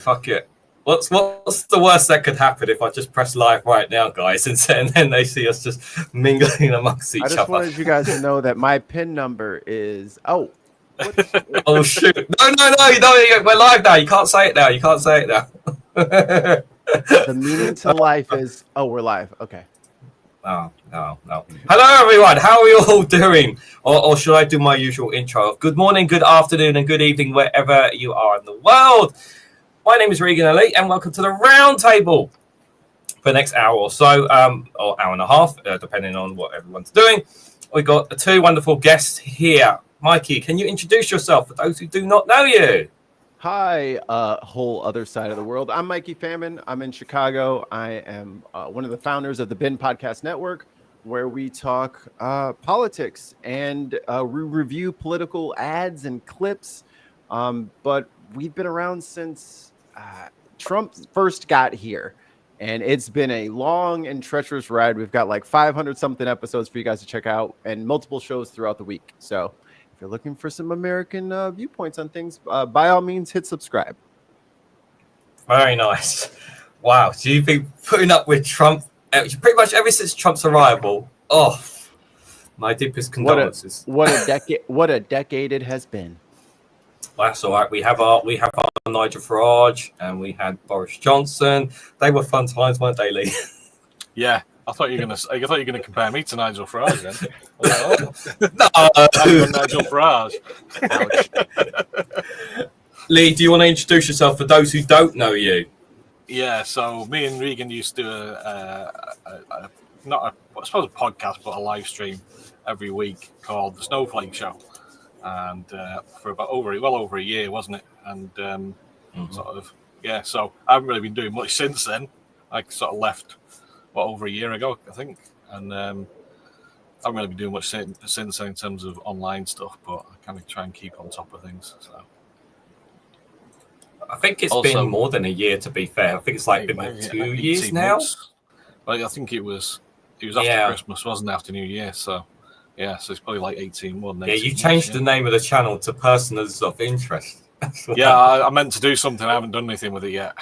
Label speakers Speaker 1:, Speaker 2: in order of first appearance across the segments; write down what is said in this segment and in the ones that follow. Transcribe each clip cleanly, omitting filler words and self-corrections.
Speaker 1: Fuck it. What's the worst that could happen if I just press live right now, guys, and then they see us just mingling amongst each other?
Speaker 2: I just wanted you guys to know that my PIN number is
Speaker 1: oh shoot! No! We're live now. You can't say it now.
Speaker 2: The meaning to life is we're live. Okay.
Speaker 1: No. Hello, everyone. How are you all doing? Or should I do my usual intro? Good morning, good afternoon, and good evening, wherever you are in the world. My name is Regan Ali, and welcome to the round table for the next hour or so, or hour and a half, depending on what everyone's doing. We've got two wonderful guests here. Mikey, can you introduce yourself for those who do not know you?
Speaker 2: Hi, whole other side of the world. I'm Mikey Famine. I'm in Chicago. I am one of the founders of the Bin Podcast Network, where we talk politics and we review political ads and clips. But we've been around since Trump first got here, and it's been a long and treacherous ride. We've got like 500 something episodes for you guys to check out and multiple shows throughout the week. So if you're looking for some American viewpoints on things, by all means, hit subscribe.
Speaker 1: Very nice. Wow. So you've been putting up with Trump pretty much ever since Trump's arrival. Oh, my deepest condolences.
Speaker 2: What a decade it has been.
Speaker 1: That's all right. We have our Nigel Farage and we had Boris Johnson. They were fun times, weren't they, Lee?
Speaker 3: Yeah. I thought you were gonna compare me to Nigel Farage then.
Speaker 1: No.
Speaker 3: Nigel Farage.
Speaker 1: Lee, do you want to introduce yourself for those who don't know you?
Speaker 3: Yeah, so me and Regan used to do a podcast, but a live stream every week called The Snowflake Show. And for about over a year, wasn't it? And so I haven't really been doing much since then. I sort of left over a year ago, I think, and I haven't really been doing much since then in terms of online stuff, but I kind of try and keep on top of things. So
Speaker 1: I think it's been more than a year, to be fair. I think it's like been like 2 years now.
Speaker 3: Well, I think it was after Christmas, wasn't it? After New Year, so. Yeah, so it's probably like 18 more than 18
Speaker 1: you changed the name of the channel to Personals of Interest.
Speaker 3: Yeah, I meant to do something. I haven't done anything with it yet.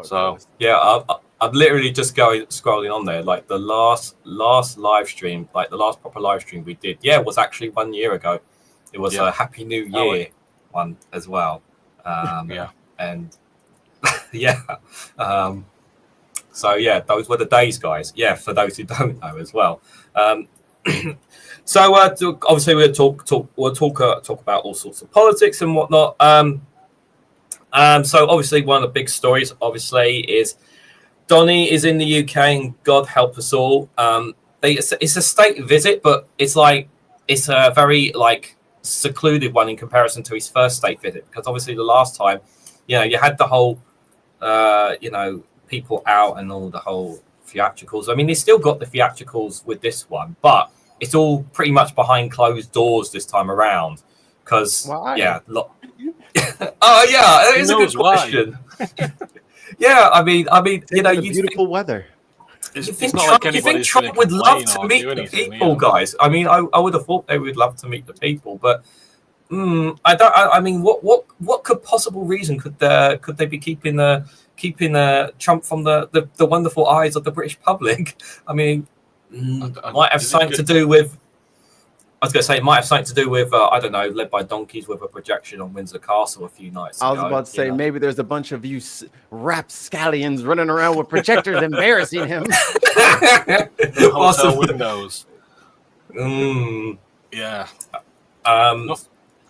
Speaker 3: So
Speaker 1: yeah, I'm literally just scrolling on there. Like the last live stream, like the last proper live stream we did, it was actually 1 year ago. It was a Happy New Year one as well. And so yeah, those were the days, guys. Yeah, for those who don't know as well. So obviously we'll talk about all sorts of politics and whatnot. So obviously one of the big stories obviously is Donny is in the UK, and God help us all. It's a state visit, but it's a very secluded one in comparison to his first state visit, because obviously the last time, you had the whole people out and all the whole theatricals. I mean, they still got the theatricals with this one, but it's all pretty much behind closed doors this time around. Because it's a good question. I mean,
Speaker 2: beautiful weather.
Speaker 1: You think Trump would love to meet the people, guys? I mean, I would have thought they would love to meet the people, but I don't. I mean, what could possible reason could they be keeping Trump from the wonderful eyes of the British public? I mean, might have something to do with. I was going to say it might have something to do with I don't know, led by donkeys with a projection on Windsor Castle a few nights ago.
Speaker 2: I was about to say maybe there's a bunch of you rapscallions running around with projectors embarrassing him.
Speaker 3: The hotel windows. Yeah.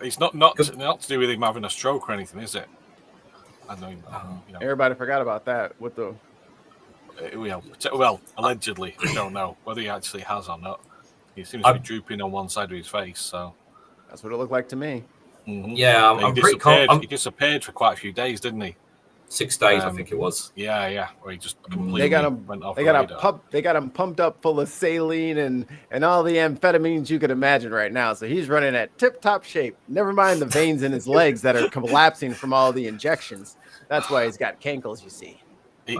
Speaker 3: It's not to do with him having a stroke or anything, is it? I know.
Speaker 2: Everybody forgot about that. With the
Speaker 3: allegedly, I don't know whether he actually has or not. He seems to be drooping on one side of his face, so
Speaker 2: that's what it looked like to me.
Speaker 3: Mm-hmm.
Speaker 1: Yeah, I'm pretty confident.
Speaker 3: He disappeared for quite a few days, didn't he?
Speaker 1: 6 days, I think it was.
Speaker 3: Yeah. Where he just completely
Speaker 2: they got him pumped up full of saline and all the amphetamines you could imagine right now. So he's running at tip-top shape. Never mind the veins in his legs that are collapsing from all the injections. That's why he's got cankles, you see.
Speaker 1: They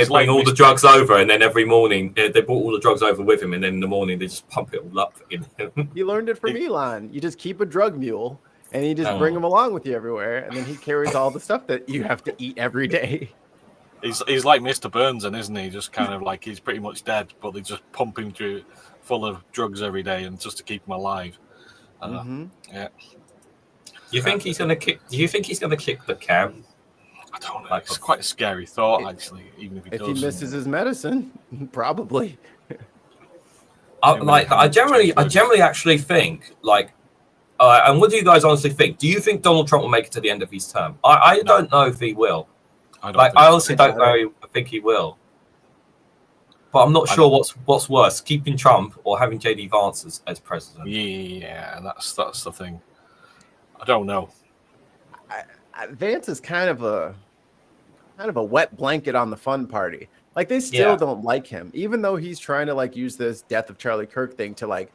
Speaker 1: bring all the drugs over, and then every morning they brought all the drugs over with him, and then in the morning they just pump it all up in him.
Speaker 2: You learned it from Elon. You just keep a drug mule, and you just bring him along with you everywhere, and then he carries all the stuff that you have to eat every day.
Speaker 3: He's like Mr. Burns, isn't he? Just kind of like he's pretty much dead, but they just pump him through full of drugs every day, and just to keep him alive. Yeah.
Speaker 1: You think he's gonna kick? Do you think he's gonna kick the can?
Speaker 3: I don't know. It's quite a scary thought, actually. Even if
Speaker 2: he misses his medicine, probably.
Speaker 1: I generally actually think like. And what do you guys honestly think? Do you think Donald Trump will make it to the end of his term? I don't know if he will. I honestly don't know. I think he will. But I'm not sure what's worse, keeping Trump or having JD Vance as president.
Speaker 3: Yeah, that's the thing. I don't know.
Speaker 2: Vance is kind of a wet blanket on the fun party. Like they still don't like him, even though he's trying to like use this death of Charlie Kirk thing to like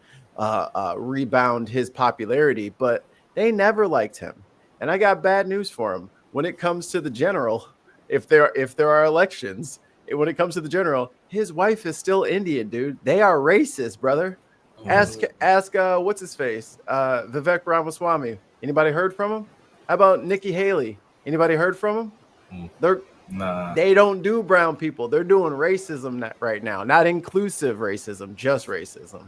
Speaker 2: rebound his popularity, but they never liked him. And I got bad news for him. When it comes to the general, if there are elections, when it comes to the general, his wife is still Indian, dude. They are racist, brother. Ask what's his face? Vivek Ramaswamy. Anybody heard from him? How about Nikki Haley? Anybody heard from him? They don't do brown people. They're doing racism right now. Not inclusive racism, just racism.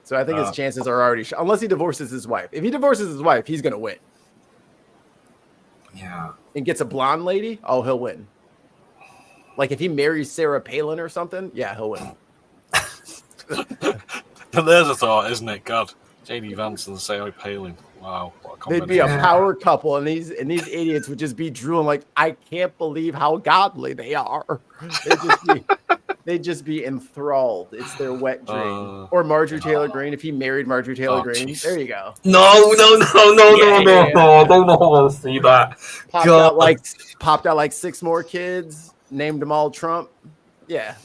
Speaker 2: So I think his chances are already unless he divorces his wife. If he divorces his wife, he's going to win.
Speaker 1: Yeah.
Speaker 2: And gets a blonde lady, he'll win. Like if he marries Sarah Palin or something, he'll win.
Speaker 3: There's a thought, isn't it? God, JD Vance and Sarah Palin. Wow, what a combination.
Speaker 2: They'd be a power couple, and these idiots would just be drooling like, I can't believe how godly they are. They'd just be enthralled. It's their wet dream. Or Marjorie Taylor Greene. If he married Marjorie Taylor Greene, there you go.
Speaker 1: No. I don't want to see that.
Speaker 2: Popped out like 6 more kids. Named them all Trump. Yeah.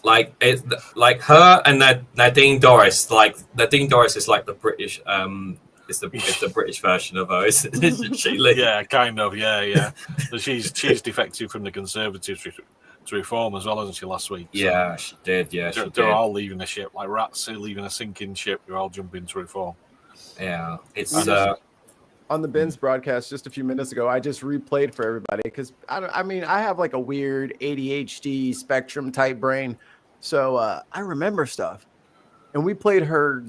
Speaker 1: Like it's like her and Nadine Dorris. Like Nadine Dorris is like the British. It's the British version of her, isn't she?
Speaker 3: Yeah, kind of. Yeah. But she's defected from the Conservatives to Reform as well, hasn't she? Last week. So
Speaker 1: yeah, she did. Yeah,
Speaker 3: they're all leaving the ship like rats leaving a sinking ship. They're all jumping to Reform.
Speaker 1: Yeah, it's
Speaker 2: on the Ben's broadcast just a few minutes ago. I just replayed for everybody because I have like a weird ADHD spectrum type brain, so I remember stuff. And we played her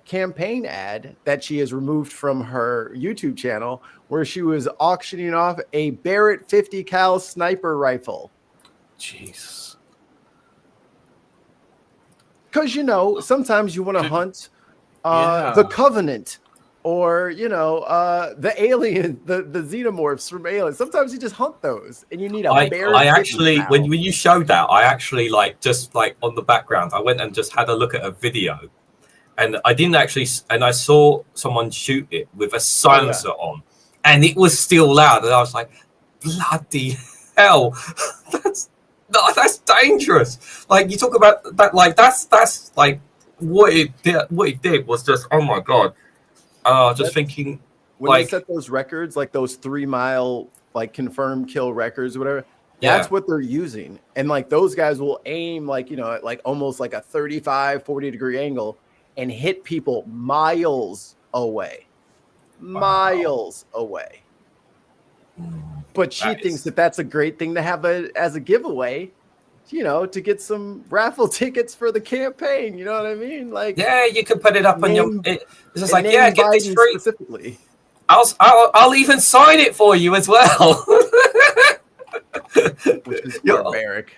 Speaker 2: campaign ad that she has removed from her YouTube channel, where she was auctioning off a Barrett 50 cal sniper rifle.
Speaker 3: Jesus.
Speaker 2: Because sometimes you want to hunt the Covenant. Or the alien, the xenomorphs from Alien. Sometimes you just hunt those, and you need a bear.
Speaker 1: I actually, when you showed that, I actually just on the background, I went and just had a look at a video, and I didn't actually, and I saw someone shoot it with a silencer on, and it was still loud, and I was like, bloody hell, that's dangerous. Like you talk about that, like that's like what it did was just, oh my god. Thinking
Speaker 2: when they set those records, like those 3 mile, like confirmed kill records, whatever. That's what they're using, and like those guys will aim at like almost like a 35, 40 degree angle and hit people miles away. But she thinks that's a great thing to have as a giveaway. To get some raffle tickets for the campaign. You know what I mean? Like,
Speaker 1: yeah, you can put it up on your. It's just like, get this free.
Speaker 2: Specifically,
Speaker 1: I'll even sign it for you as well.
Speaker 2: Which is barbaric.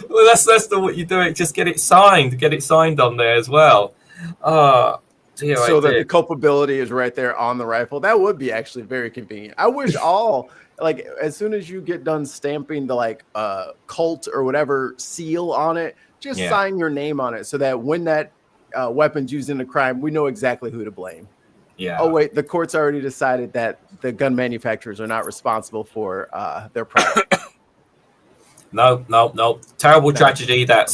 Speaker 1: Well, that's what you do. Just get it signed. Get it signed on there as well. That
Speaker 2: the culpability is right there on the rifle. That would be actually very convenient. I wish like as soon as you get done stamping the cult or whatever seal on it, just sign your name on it so that when that weapon's used in a crime, we know exactly who to blame.
Speaker 1: Yeah.
Speaker 2: Oh wait, the court's already decided that the gun manufacturers are not responsible for their product.
Speaker 1: No. Terrible tragedy that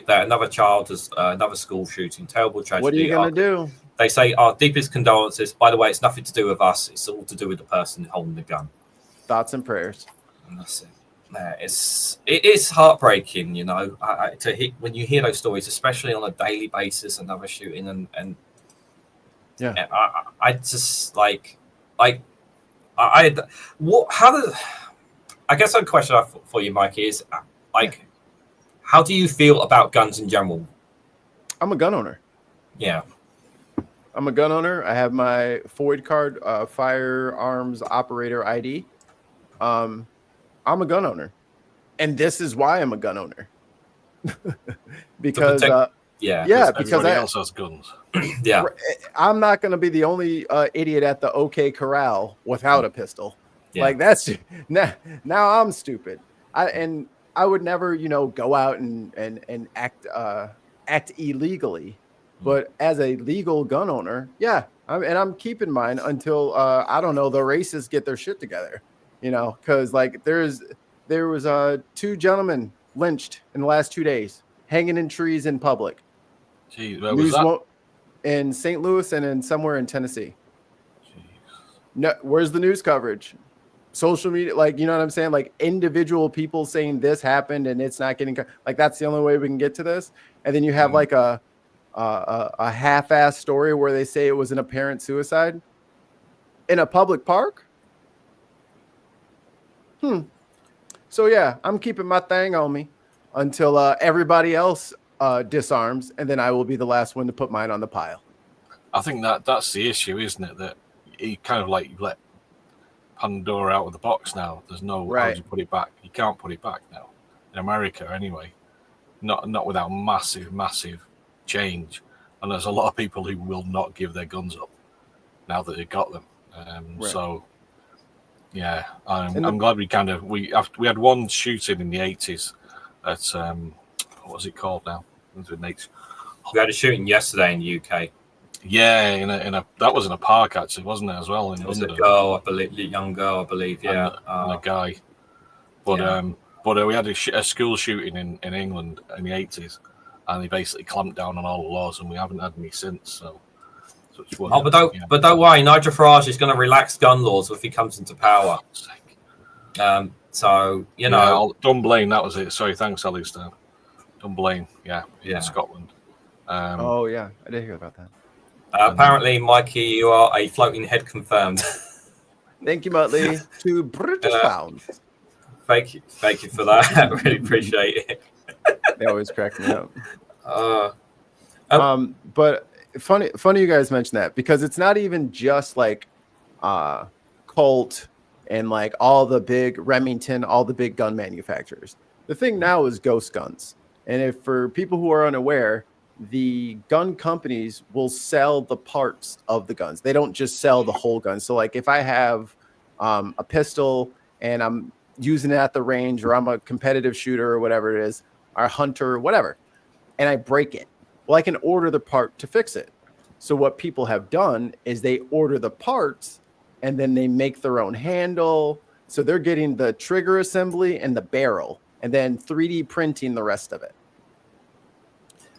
Speaker 1: another child has another school shooting. Terrible tragedy.
Speaker 2: What are you gonna do?
Speaker 1: They say our deepest condolences. By the way, it's nothing to do with us. It's all to do with the person holding the gun. Thoughts
Speaker 2: and prayers.
Speaker 1: And that's it. It is heartbreaking, to hit when you hear those stories, especially on a daily basis. Another shooting, and
Speaker 2: Yeah.
Speaker 1: I just like what? How does? I guess a question for you, Mikey, is like, how do you feel about guns in general?
Speaker 2: I'm a gun owner.
Speaker 1: Yeah.
Speaker 2: I'm a gun owner. I have my FOID card, firearms operator ID. I'm a gun owner, and this is why I'm a gun owner. Because because
Speaker 3: everybody else has guns.
Speaker 1: Yeah,
Speaker 2: I'm not going to be the only idiot at the OK Corral without a pistol. Yeah. Like that's now I'm stupid. I would never, go out and act illegally. But as a legal gun owner, yeah, I'm keeping mine until I don't know, the racists get their shit together, because like there was 2 gentlemen lynched in the last 2 days, hanging in trees in public.
Speaker 3: Jeez, where was that?
Speaker 2: In St. Louis and in somewhere in Tennessee. Jeez. No, where's the news coverage? Social media, like, you know what I'm saying? Like individual people saying this happened and it's not getting like, that's the only way we can get to this. And then you have like a half-assed story where they say it was an apparent suicide in a public park. So yeah, I'm keeping my thing on me until everybody else disarms, and then I will be the last one to put mine on the pile.
Speaker 3: I think that's the issue, isn't it? That you kind of like let Pandora out of the box now. There's no how do you put it back? You can't put it back now in America, anyway. Not without massive change. And there's a lot of people who will not give their guns up now that they've got them. So yeah, I'm glad we had one shooting in the 80s at what was it called now?
Speaker 1: We had a shooting yesterday in the UK.
Speaker 3: Yeah, in a that was in a park actually, wasn't it, as well? In
Speaker 1: was
Speaker 3: London.
Speaker 1: A girl, I believe, young girl, I believe. Yeah,
Speaker 3: and a guy. But we had a school shooting in England in the 80s, and they basically clamped down on all the laws, and we haven't had any since. So it's
Speaker 1: but don't worry, Nigel Farage is going to relax gun laws if he comes into power. So
Speaker 3: Dunblane, that was it. Sorry, thanks, Alistair. Dunblane, in Scotland.
Speaker 2: I did hear about that.
Speaker 1: Apparently, Mikey, you are a floating head confirmed.
Speaker 2: Thank you, Muttley. 2 British pounds.
Speaker 1: Thank you for that. I really appreciate it.
Speaker 2: They always crack me up. But funny you guys mentioned that, because it's not even just like Colt and like all the big Remington, all the big gun manufacturers. The thing now is ghost guns. And if for people who are unaware, the gun companies will sell the parts of the guns. They don't just sell the whole gun. So like if I have a pistol and I'm using it at the range, or I'm a competitive shooter or whatever it is, or hunter, whatever, and I break it, well, I can order the part to fix it. So what people have done is they order the parts and then they make their own handle. So they're getting the trigger assembly and the barrel, and then 3D printing the rest of it.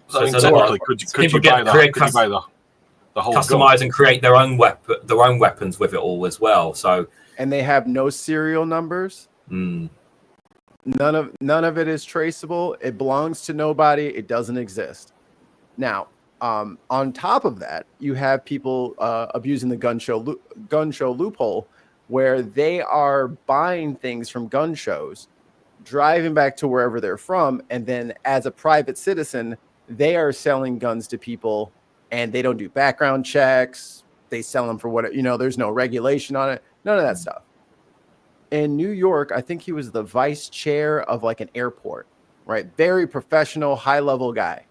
Speaker 3: So technically, could you buy the whole
Speaker 1: customize
Speaker 3: gun?
Speaker 1: And create their own weapons with it all as well? So,
Speaker 2: and they have no serial numbers. None of it is traceable. It belongs to nobody. It doesn't exist. Now, on top of that, you have people abusing the gun show loophole, where they are buying things from gun shows, driving back to wherever they're from, and then as a private citizen, they are selling guns to people, and they don't do background checks. They sell them for what, there's no regulation on it. None of that stuff. In New York, I think he was the vice chair of like an airport, right? Very professional, high level guy.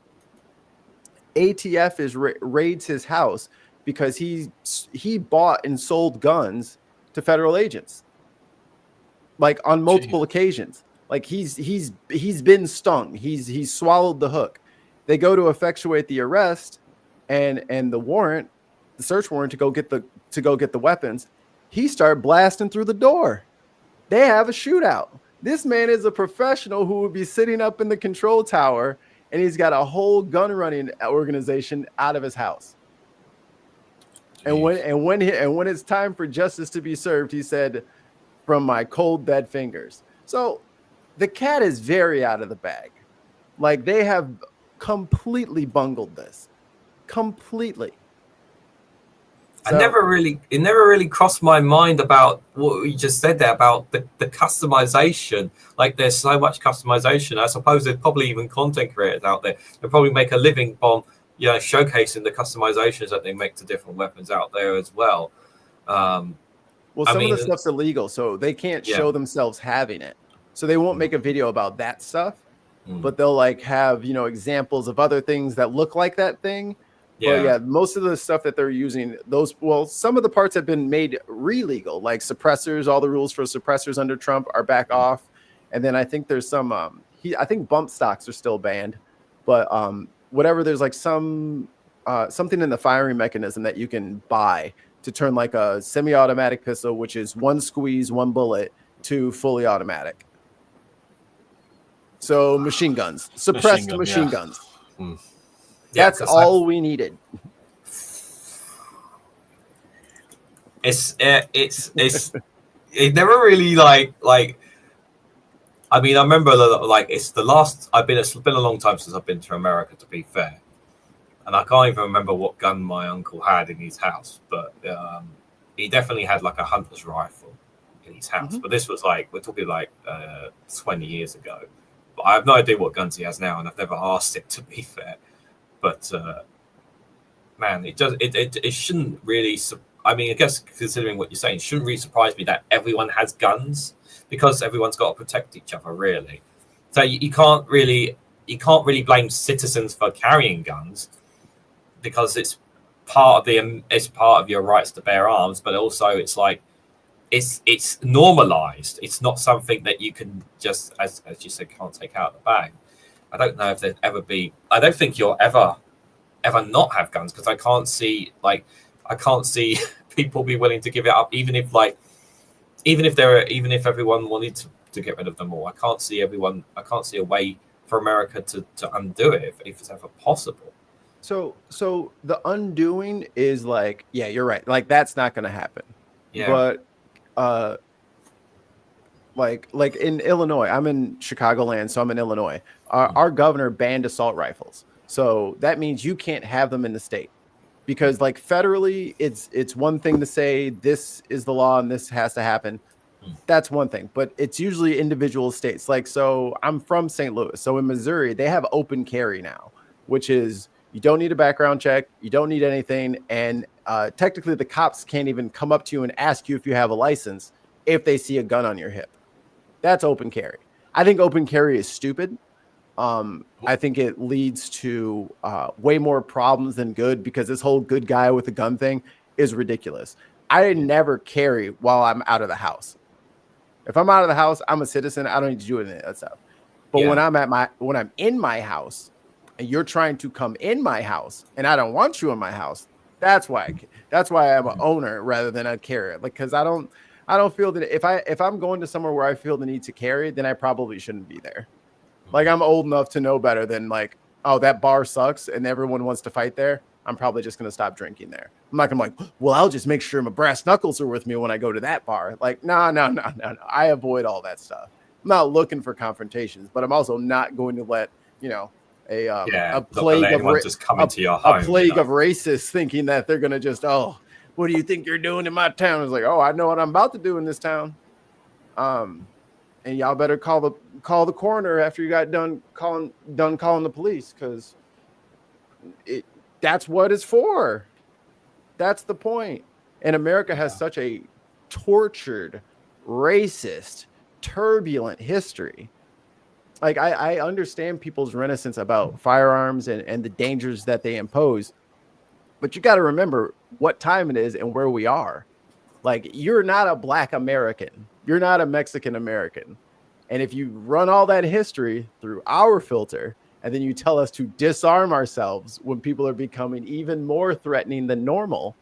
Speaker 2: ATF raids his house because he bought and sold guns to federal agents, like on multiple occasions. Like he's been stung. He's swallowed the hook. They go to effectuate the arrest and the search warrant to go get the weapons. He started blasting through the door. They have a shootout. This man is a professional who would be sitting up in the control tower, and he's got a whole gun running organization out of his house. Jeez. And when it's time for justice to be served, he said, "From my cold dead fingers." So the cat is very out of the bag. Like, they have completely bungled this. Completely.
Speaker 1: So, it never really crossed my mind about what you just said there about the customization. Like there's so much customization. I suppose there's probably even content creators out there that probably make a living from showcasing the customizations that they make to different weapons out there as well.
Speaker 2: Some of the stuff's illegal, so they can't show themselves having it. So they won't make a video about that stuff, but they'll like have examples of other things that look like that thing. But most of the stuff that they're using, some of the parts have been made re-legal, like suppressors. All the rules for suppressors under Trump are back off, and then I think there's some. I think bump stocks are still banned, but whatever. There's like something in the firing mechanism that you can buy to turn like a semi-automatic pistol, which is one squeeze, one bullet, to fully automatic. So machine guns, suppressed machine guns. That's all we needed.
Speaker 1: It never really like. I mean, I remember it's been a long time since I've been to America, to be fair, and I can't even remember what gun my uncle had in his house, but he definitely had like a hunter's rifle in his house. But this was we're talking 20 years ago. But I have no idea what guns he has now, and I've never asked him, to be fair. But man, it shouldn't really. I mean, I guess considering what you're saying, it shouldn't really surprise me that everyone has guns because everyone's got to protect each other, really. So you can't really blame citizens for carrying guns because it's part of your rights to bear arms, but also it's normalized. It's not something that you can just, as you said, can't take out of the bag. I don't know if there'd ever be. I don't think you'll ever not have guns because I can't see people be willing to give it up, even if everyone wanted to get rid of them all. I can't see a way for America to undo it if it's ever possible.
Speaker 2: So the undoing is you're right. Like that's not going to happen. Yeah. But like in Illinois, I'm in Chicagoland, so I'm in Illinois. Our governor banned assault rifles. So that means you can't have them in the state because federally it's one thing to say this is the law and this has to happen. That's one thing, but it's usually individual states. So I'm from St. Louis. So in Missouri, they have open carry now, which is you don't need a background check. You don't need anything. And technically the cops can't even come up to you and ask you if you have a license if they see a gun on your hip. That's open carry. I think open carry is stupid. I think it leads to way more problems than good because this whole good guy with a gun thing is ridiculous. I never carry while I'm out of the house. If I'm out of the house, I'm a citizen. I don't need to do any of that stuff. But when I'm in my house and you're trying to come in my house and I don't want you in my house, that's why I'm an owner rather than a carrier. Because I don't feel that if I'm going to somewhere where I feel the need to carry, then I probably shouldn't be there. I'm old enough to know better than that bar sucks and everyone wants to fight there. I'm probably just going to stop drinking there. I'm not going to well, I'll just make sure my brass knuckles are with me when I go to that bar. No. I avoid all that stuff. I'm not looking for confrontations, but I'm also not going to let, a plague of racists thinking that they're going to just, what do you think you're doing in my town? It's I know what I'm about to do in this town. And y'all better call the coroner after you got done calling the police because that's what it's for. That's the point. And America has such a tortured, racist, turbulent history. I understand people's reticence about firearms and the dangers that they impose, but you got to remember what time it is and where we are. You're not a Black American. You're not a Mexican American. And if you run all that history through our filter, and then you tell us to disarm ourselves when people are becoming even more threatening than normal,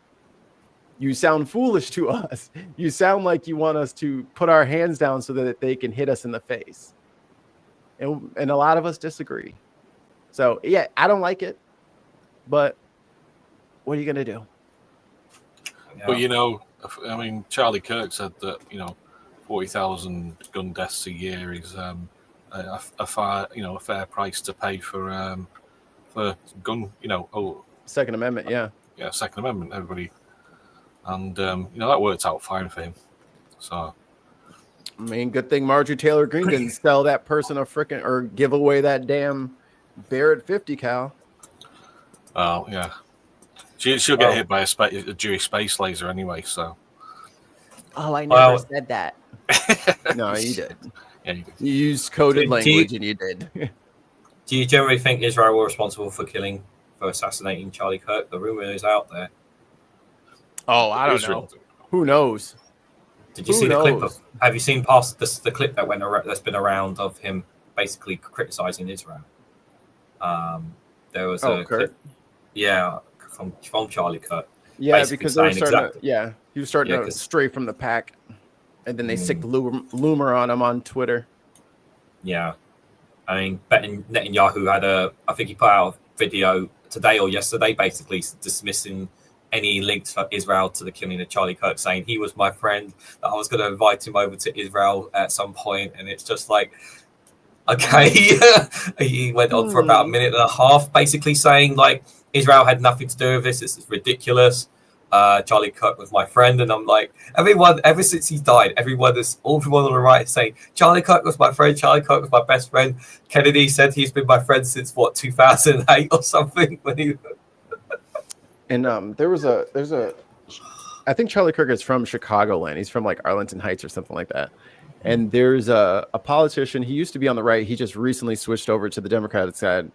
Speaker 2: you sound foolish to us. You sound like you want us to put our hands down so that they can hit us in the face. And a lot of us disagree. So, yeah, I don't like it. But what are you going to do?
Speaker 3: But, Charlie Kirk said that, 40,000 gun deaths a year is a fair price to pay for gun,
Speaker 2: Second Amendment, yeah.
Speaker 3: Yeah, Second Amendment. Everybody and that worked out fine for him. So,
Speaker 2: I mean, good thing Marjorie Taylor Greene didn't sell that person a freaking or give away that damn Barrett 50 cal.
Speaker 3: Oh yeah, she'll get hit by a Jewish space laser anyway. So.
Speaker 2: Oh, I never said that. No, you did.
Speaker 3: Yeah, you did.
Speaker 2: You used coded language, and you did.
Speaker 1: Do you generally think Israel were responsible for assassinating Charlie Kirk? The rumor is out there.
Speaker 2: Oh, I don't know. Who knows?
Speaker 1: Did you see the clip? Have you seen past the clip that's been around of him basically criticizing Israel? There was a clip, from Charlie Kirk.
Speaker 2: Yeah, because they were starting he was starting to stray from the pack, and then they sicked Loomer on him on Twitter.
Speaker 1: Yeah, I mean, Netanyahu had I think he put out a video today or yesterday, basically dismissing any links for Israel to the killing of Charlie Kirk, saying he was my friend, that I was going to invite him over to Israel at some point, and it's just like, okay. He went on for about a minute and a half, basically saying like Israel had nothing to do with this. This is ridiculous. Charlie Kirk was my friend, and I'm like, everyone, ever since he died, everyone on the right is saying Charlie Kirk was my friend. Charlie Kirk was my best friend. Kennedy said he's been my friend since 2008 or something. When he
Speaker 2: and there's a, I think Charlie Kirk is from Chicagoland. He's from like Arlington Heights or something like that. And there's a politician. He used to be on the right. He just recently switched over to the Democratic side,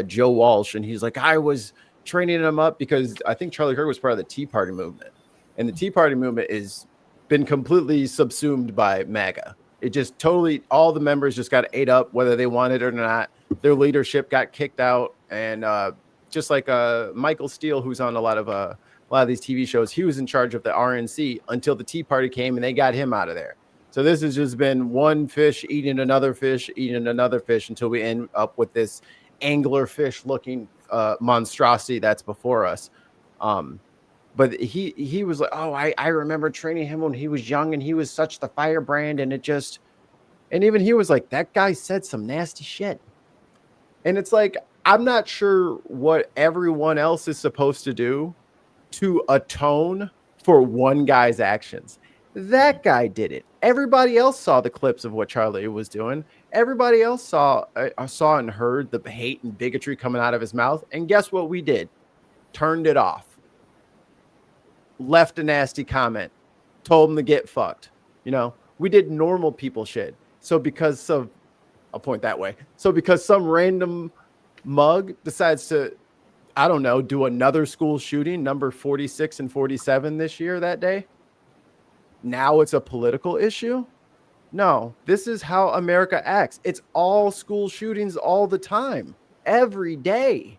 Speaker 2: Joe Walsh. And he's like, I was training him up because I think Charlie Kirk was part of the Tea Party movement. And the Tea Party movement has been completely subsumed by MAGA. It just totally, all the members just got ate up, whether they wanted it or not. Their leadership got kicked out. And just like Michael Steele, who's on a lot of these TV shows, he was in charge of the RNC until the Tea Party came and they got him out of there. So this has just been one fish eating another fish until we end up with this anglerfish looking monstrosity that's before us. But he was like, oh, I remember training him when he was young and he was such the firebrand, and and even he was like, that guy said some nasty shit. And it's like, I'm not sure what everyone else is supposed to do to atone for one guy's actions. That guy did it. Everybody else saw the clips of what Charlie was doing. Everybody else saw and heard the hate and bigotry coming out of his mouth. And guess what we did? Turned it off. Left a nasty comment. Told him to get fucked. We did normal people shit. So because I'll point that way. So because some random mug decides to, I don't know, do another school shooting, number 46 and 47 this year, that day, now it's a political issue? No, this is how America acts. It's all school shootings all the time, every day.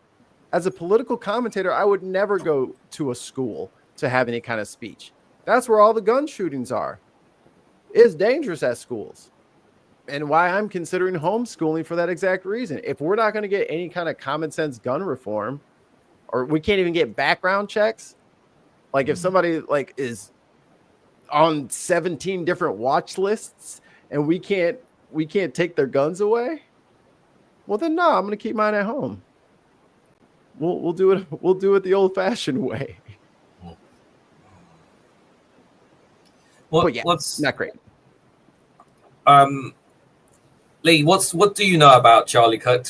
Speaker 2: As a political commentator, I would never go to a school to have any kind of speech. That's where all the gun shootings are. It's dangerous at schools. And why I'm considering homeschooling for that exact reason. If we're not going to get any kind of common sense gun reform, or we can't even get background checks, like if somebody like is on 17 different watch lists and we can't take their guns away, well then no, I'm going to keep mine at home. We'll do it the old fashioned way.
Speaker 1: Well,
Speaker 2: but yeah, not great.
Speaker 1: Lee, what do you know about Charlie Kirk to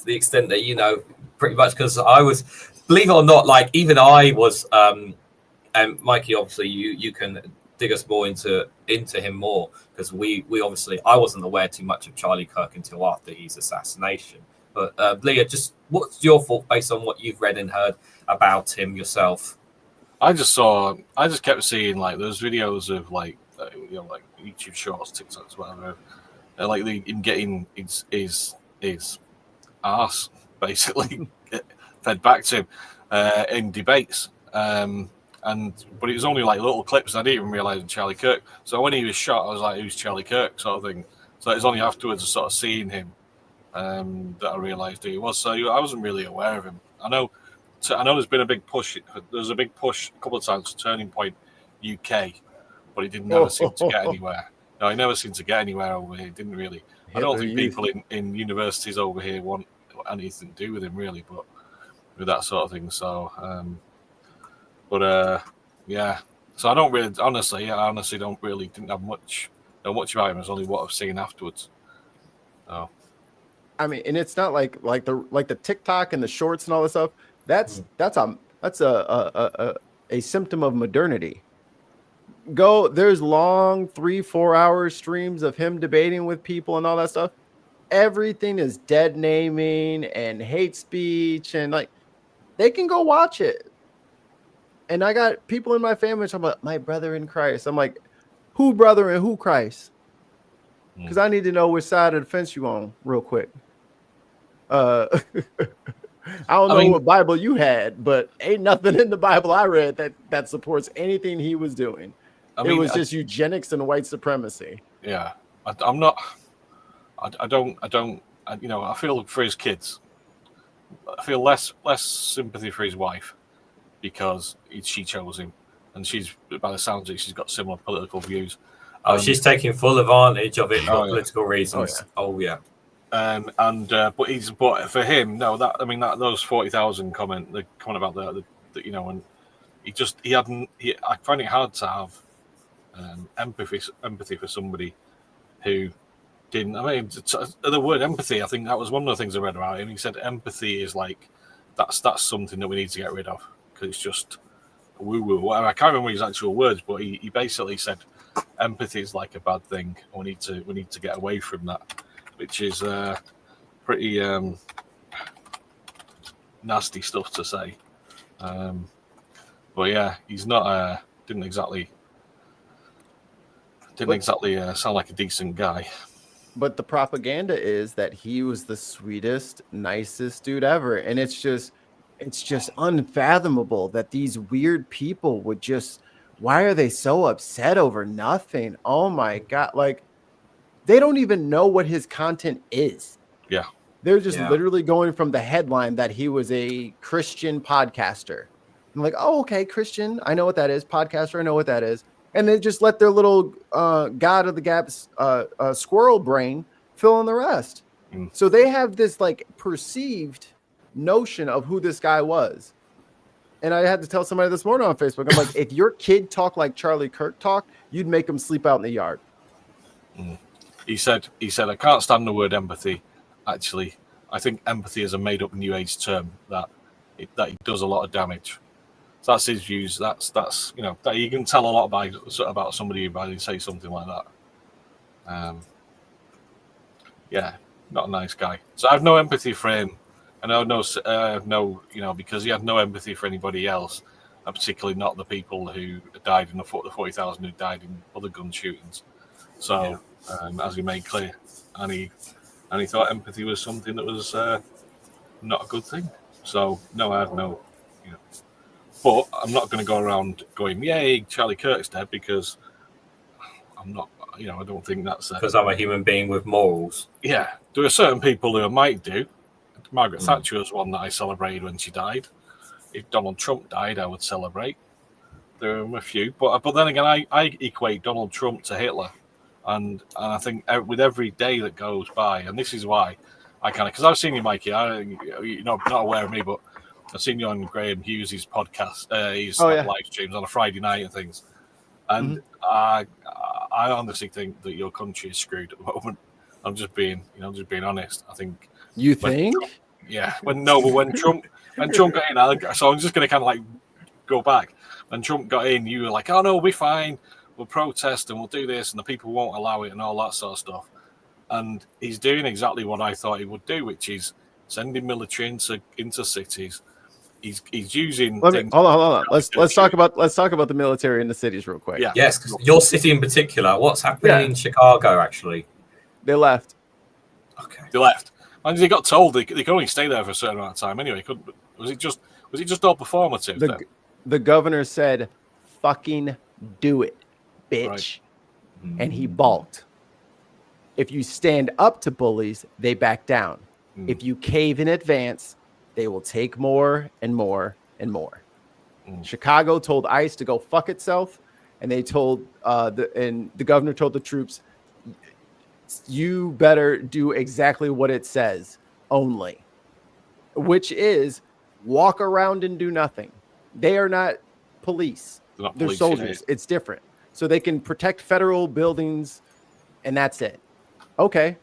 Speaker 1: the extent that you know pretty much? Because I was, believe it or not, like even I was, and Mikey, obviously you can dig us more into him more, because we obviously, I wasn't aware too much of Charlie Kirk until after his assassination. But Leah, just what's your thought based on what you've read and heard about him yourself?
Speaker 3: I just kept seeing like those videos of like like YouTube shorts, TikToks, whatever, like him getting his arse basically fed back to him in debates. But it was only like little clips. I didn't even realize it was Charlie Kirk. So when he was shot, I was like, "Who's Charlie Kirk?" sort of thing. So it was only afterwards of sort of seeing him that I realized who he was. So I wasn't really aware of him. I know there's been a big push. There's a big push a couple of times to Turning Point UK, but it didn't never seem to get anywhere. No, it never seemed to get anywhere over here. It didn't really. I don't think people in universities over here want anything to do with him really, but with that sort of thing. So, Yeah. So I don't really, honestly, didn't have much, know much about him. It's only what I've seen afterwards. Oh.
Speaker 2: I mean, and it's not like the TikTok and the shorts and all this stuff. That's a symptom of modernity. There's long 3-4 hour streams of him debating with people and all that stuff. Everything is dead naming and hate speech, and like they can go watch it. And I got people in my family talking about my brother in Christ. I'm like, who brother and who Christ? Because I need to know which side of the fence you on real quick. I don't know what Bible you had, but ain't nothing in the Bible I read that supports anything he was doing. It was just eugenics and white supremacy.
Speaker 3: Yeah, I'm not. I don't. I feel for his kids. I feel less sympathy for his wife because she chose him, and she's, by the sounds of it, she's got similar political views.
Speaker 1: She's taking full advantage of it for political reasons. Oh yeah.
Speaker 3: But for him, no. Those 40,000 the comment about the and I find it hard to have empathy for somebody who didn't. I mean, the word empathy, I think that was one of the things I read about him. He said empathy is like that's something that we need to get rid of because it's just woo woo. Whatever. I can't remember his actual words, but he basically said empathy is like a bad thing. We need to get away from that, which is pretty nasty stuff to say. But yeah, he's not. Didn't exactly sound like a decent guy.
Speaker 2: But the propaganda is that he was the sweetest, nicest dude ever, and it's just unfathomable that these weird people would just. Why are they so upset over nothing? Oh my God! Like they don't even know what his content is.
Speaker 3: Yeah,
Speaker 2: they're just literally going from the headline that he was a Christian podcaster. I'm like, oh, okay, Christian. I know what that is. Podcaster. I know what that is. And they just let their little God of the Gaps squirrel brain fill in the rest. So they have this like perceived notion of who this guy was. And I had to tell somebody this morning on Facebook, I'm like, if your kid talked like Charlie Kirk talked, you'd make him sleep out in the yard.
Speaker 3: He said, I can't stand the word empathy. Actually, I think empathy is a made-up New Age term that it does a lot of damage. So that's his views. That's that you can tell a lot about somebody by they say something like that. Not a nice guy. So I have no empathy for him, and I have no because he had no empathy for anybody else, and particularly not the people who died in the 40,000 who died in other gun shootings. So as he made clear, and he thought empathy was something that was not a good thing. So no, I have no. But I'm not going to go around going, yay, Charlie Kirk's dead, because I'm not, I don't think that's...
Speaker 1: Because I'm a human being with morals.
Speaker 3: Yeah. There are certain people who I might do. Margaret Thatcher was one that I celebrated when she died. If Donald Trump died, I would celebrate. There are a few. But then again, I equate Donald Trump to Hitler. And I think with every day that goes by, and this is why I kind of... Because I've seen you, Mikey. You're not aware of me, but... I've seen you on Graham Hughes' podcast, live streams on a Friday night and things. And I honestly think that your country is screwed at the moment. I'm just being honest. I think.
Speaker 2: You think?
Speaker 3: When Trump got in, so I'm just going to kind of like go back. When Trump got in, you were like, oh no, we'll be fine. We'll protest and we'll do this, and the people won't allow it and all that sort of stuff. And he's doing exactly what I thought he would do, which is sending military into cities. He's using.
Speaker 2: Hold on. Let's talk about the military in the cities real quick.
Speaker 3: Yeah.
Speaker 1: Yes, because your city in particular. What's happening in Chicago? Actually,
Speaker 2: they left.
Speaker 1: Okay,
Speaker 3: they left. And they got told they could only stay there for a certain amount of time anyway. Was it just all performative?
Speaker 2: The governor said, "Fucking do it, bitch," right. And he balked. If you stand up to bullies, they back down. If you cave in advance, they will take more and more and more. Chicago told ICE to go fuck itself, and they told the governor told the troops, you better do exactly what it says only, which is walk around and do nothing. They are not police. They're soldiers. It's different. So they can protect federal buildings, and that's it. Okay.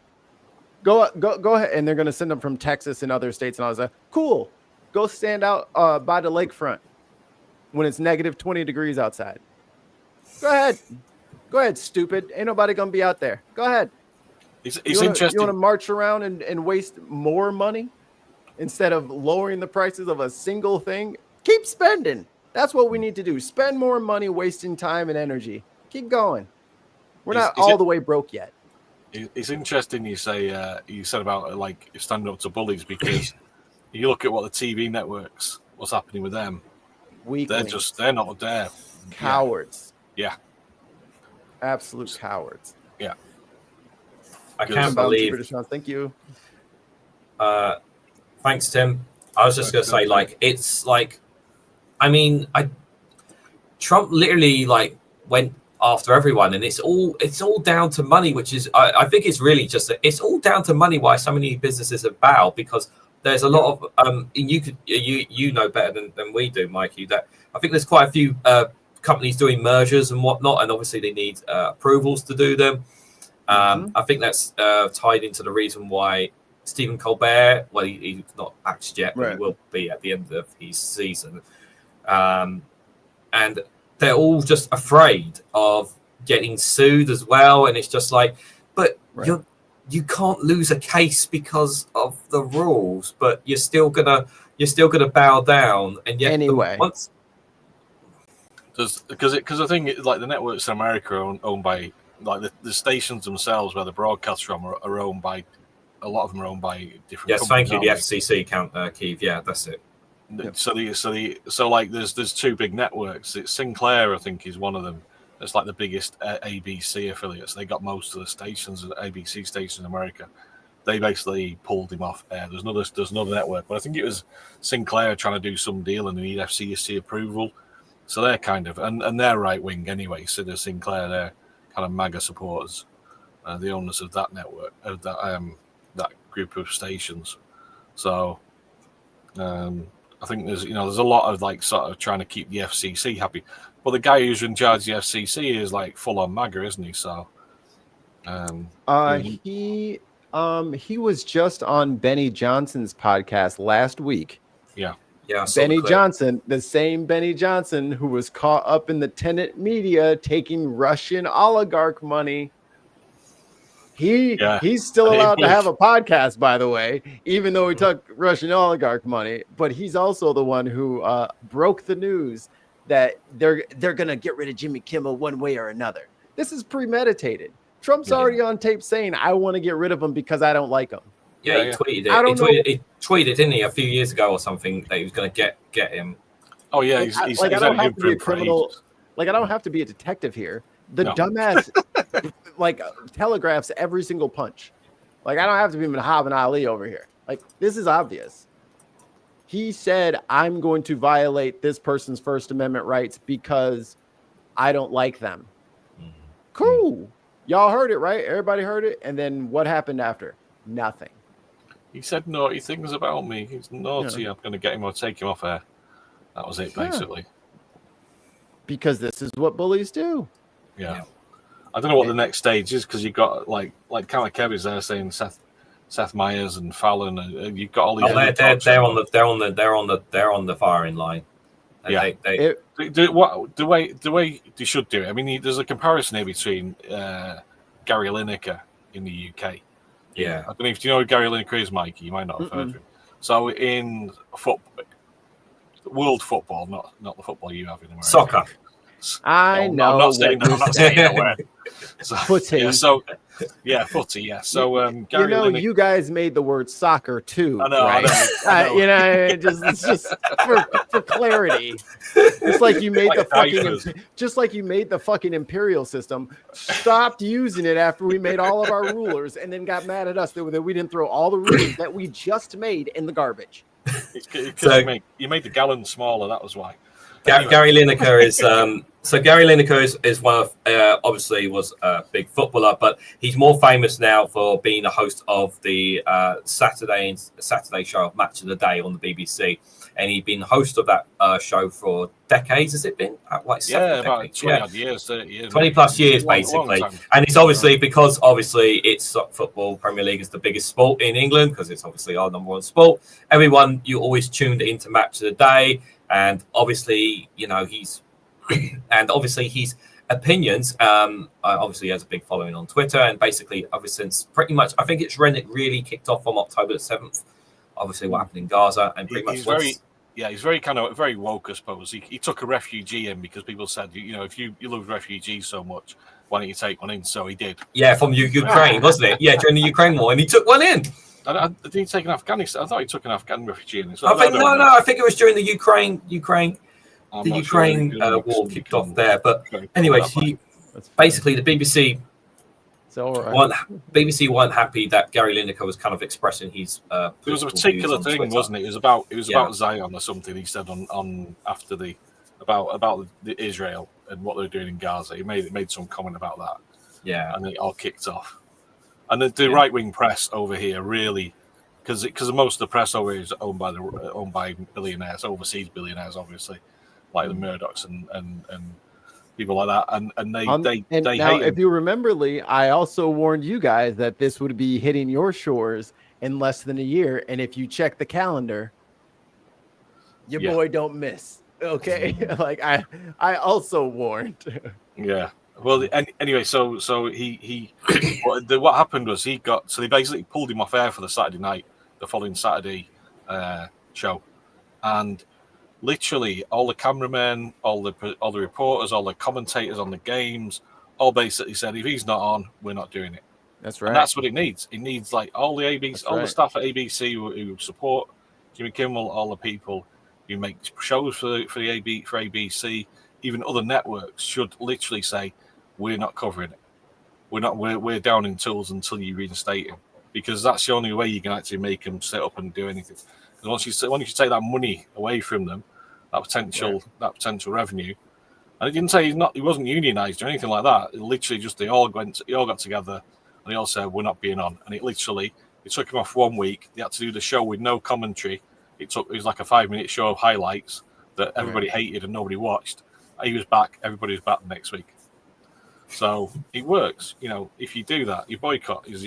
Speaker 2: Go ahead. And they're going to send them from Texas and other states. And I was like, cool. Go stand out by the lakefront when it's negative 20 degrees outside. Go ahead, stupid. Ain't nobody going to be out there. Go ahead.
Speaker 3: It's interesting.
Speaker 2: You want to march around and waste more money instead of lowering the prices of a single thing? Keep spending. That's what we need to do. Spend more money wasting time and energy. Keep going. We're not all the way broke yet.
Speaker 3: It's interesting you say you said about like standing up to bullies, because you look at what the TV networks, what's happening with them.
Speaker 2: Weaklings.
Speaker 3: They're not there.
Speaker 2: Cowards.
Speaker 3: Yeah.
Speaker 2: Absolute cowards.
Speaker 3: Yeah.
Speaker 1: I can't believe.
Speaker 2: Thank you.
Speaker 1: Thanks, Tim. I was just going to say, like, it's like, I mean, Trump literally like went after everyone, and it's all down to money, which is I think it's really just it's all down to money why so many businesses have bowed, because there's a lot of you know better than we do, Mikey, that I think there's quite a few companies doing mergers and whatnot, and obviously they need approvals to do them. I think that's tied into the reason why Stephen Colbert, well, he's not axed yet, but he will be at the end of his season, and they're all just afraid of getting sued as well. And it's just like, but you can't lose a case because of the rules, but you're still gonna bow down. And yet
Speaker 2: anyway,
Speaker 3: because I think like the networks in America are owned by like the stations themselves where the broadcasts from are owned by, a lot of them are owned by different.
Speaker 1: Yes, thank you. The FCC count, Keith. Yeah, that's it.
Speaker 3: Yep. So like there's two big networks. It's Sinclair, I think, is one of them. It's like the biggest ABC affiliates. They got most of the stations, ABC stations in America. They basically pulled him off air. There's another network, but I think it was Sinclair trying to do some deal and they need FCC approval. So they're kind of and they're right wing anyway. So there's Sinclair, they're kind of MAGA supporters, the owners of that network, of that group of stations. So. I think there's a lot of like sort of trying to keep the FCC happy, but the guy who's in charge of the FCC is like full on MAGA, isn't he? So,
Speaker 2: he was just on Benny Johnson's podcast last week.
Speaker 3: Yeah.
Speaker 2: Benny Johnson, the same Benny Johnson who was caught up in the tenant media taking Russian oligarch money. He's still allowed to have a podcast, by the way, even though he took Russian oligarch money. But he's also the one who broke the news that they're going to get rid of Jimmy Kimmel one way or another. This is premeditated. Trump's already on tape saying, I want to get rid of him because I don't like him.
Speaker 1: Yeah, he tweeted it. He tweeted, didn't he, a few years ago or something, that he was going to get him.
Speaker 3: Oh, yeah. He's
Speaker 2: I don't have to be a criminal. Like, I don't have to be a detective here. The dumbass like telegraphs every single punch. Like, I don't have to be Muhammad Ali over here. Like, this is obvious. He said, I'm going to violate this person's First Amendment rights because I don't like them. Cool. Y'all heard it, right? Everybody heard it. And then what happened after? Nothing.
Speaker 3: He said naughty things about me. He's naughty. I'm going to get him or take him off air. That was it, basically.
Speaker 2: Because this is what bullies do.
Speaker 3: Yeah. I don't know what the next stage is, because you've got like kind of Kevin's there saying Seth Meyers and Fallon, and you've got all these.
Speaker 1: They're on the firing line. And
Speaker 3: yeah. The way they should do it. I mean, there's a comparison here between Gary Lineker in the UK.
Speaker 1: Yeah.
Speaker 3: I don't know if you know who Gary Lineker is, Mikey. You might not have heard of him. So in football, world football, not the football you have in America.
Speaker 1: Soccer.
Speaker 2: I know.
Speaker 3: I'm not saying that. So,
Speaker 2: footy.
Speaker 3: Yeah, footy. Yeah. So, Gary Lineker,
Speaker 2: you guys made the word soccer too.
Speaker 3: I know.
Speaker 2: Right?
Speaker 3: I know.
Speaker 2: It's just for clarity. It's like you made the fucking imperial system, stopped using it after we made all of our rulers, and then got mad at us that we didn't throw all the rulers that we just made in the garbage.
Speaker 3: Because you made the gallon smaller. That was why.
Speaker 1: Gary Lineker is Gary Lineker is one of obviously was a big footballer, but he's more famous now for being a host of the Saturday show Match of the Day on the BBC, and he's been host of that show for decades. Has it been like
Speaker 3: about 20 years,
Speaker 1: 20 plus years basically. Long and it's obviously because it's football. Premier League is the biggest sport in England because it's obviously our number one sport. Everyone, you always tuned into Match of the Day, and obviously he's his opinions. Obviously, he has a big following on Twitter, and basically, ever since pretty much, I think it's when it really kicked off on October the 7th. Obviously, what happened in Gaza, and pretty much
Speaker 3: he's very woke, I suppose. He took a refugee in because people said, if you love refugees so much, why don't you take one in? So he did.
Speaker 1: Yeah, from Ukraine, wasn't it? Yeah, during the Ukraine war, and he took one in.
Speaker 3: Did he take an Afghanistan? I thought he took an Afghan refugee in.
Speaker 1: So I think it was during the Ukraine war kicked off there. But anyway, basically the BBC. BBC weren't happy that Gary Lineker was kind of expressing his.
Speaker 3: There was a particular thing, wasn't it? It was about Zion or something. He said on after about the Israel and what they were doing in Gaza. He made some comment about that.
Speaker 1: Yeah,
Speaker 3: and it all kicked off. And the right wing press over here really, because most of the press over here is owned by billionaires, overseas billionaires, obviously, like the Murdochs and people like that, and they
Speaker 2: now,
Speaker 3: hate
Speaker 2: if you remember, Lee, I also warned you guys that this would be hitting your shores in less than a year, and if you check the calendar, your boy don't miss. Okay, like I also warned.
Speaker 3: Yeah. Well, anyway, so he what happened was they basically pulled him off air for the Saturday night, the following Saturday show, and literally all the cameramen, all the reporters, all the commentators on the games, all basically said, if he's not on, we're not doing it.
Speaker 2: That's right.
Speaker 3: And that's what it needs. It needs like all the the staff at ABC who support Jimmy Kimmel, all the people who make shows for ABC, even other networks should literally say, we're not covering it. We're down in tools until you reinstate him, because that's the only way you can actually make them sit up and do anything. Because once you take that money away from them, that potential revenue, and it didn't say he wasn't unionized or anything like that. It literally just they all got together and they all said we're not being on, and it took him off 1 week. They had to do the show with no commentary. It was like a 5-minute show of highlights that everybody hated and nobody watched. He was back. Everybody was back the next week. So it works. If you do that, your boycott is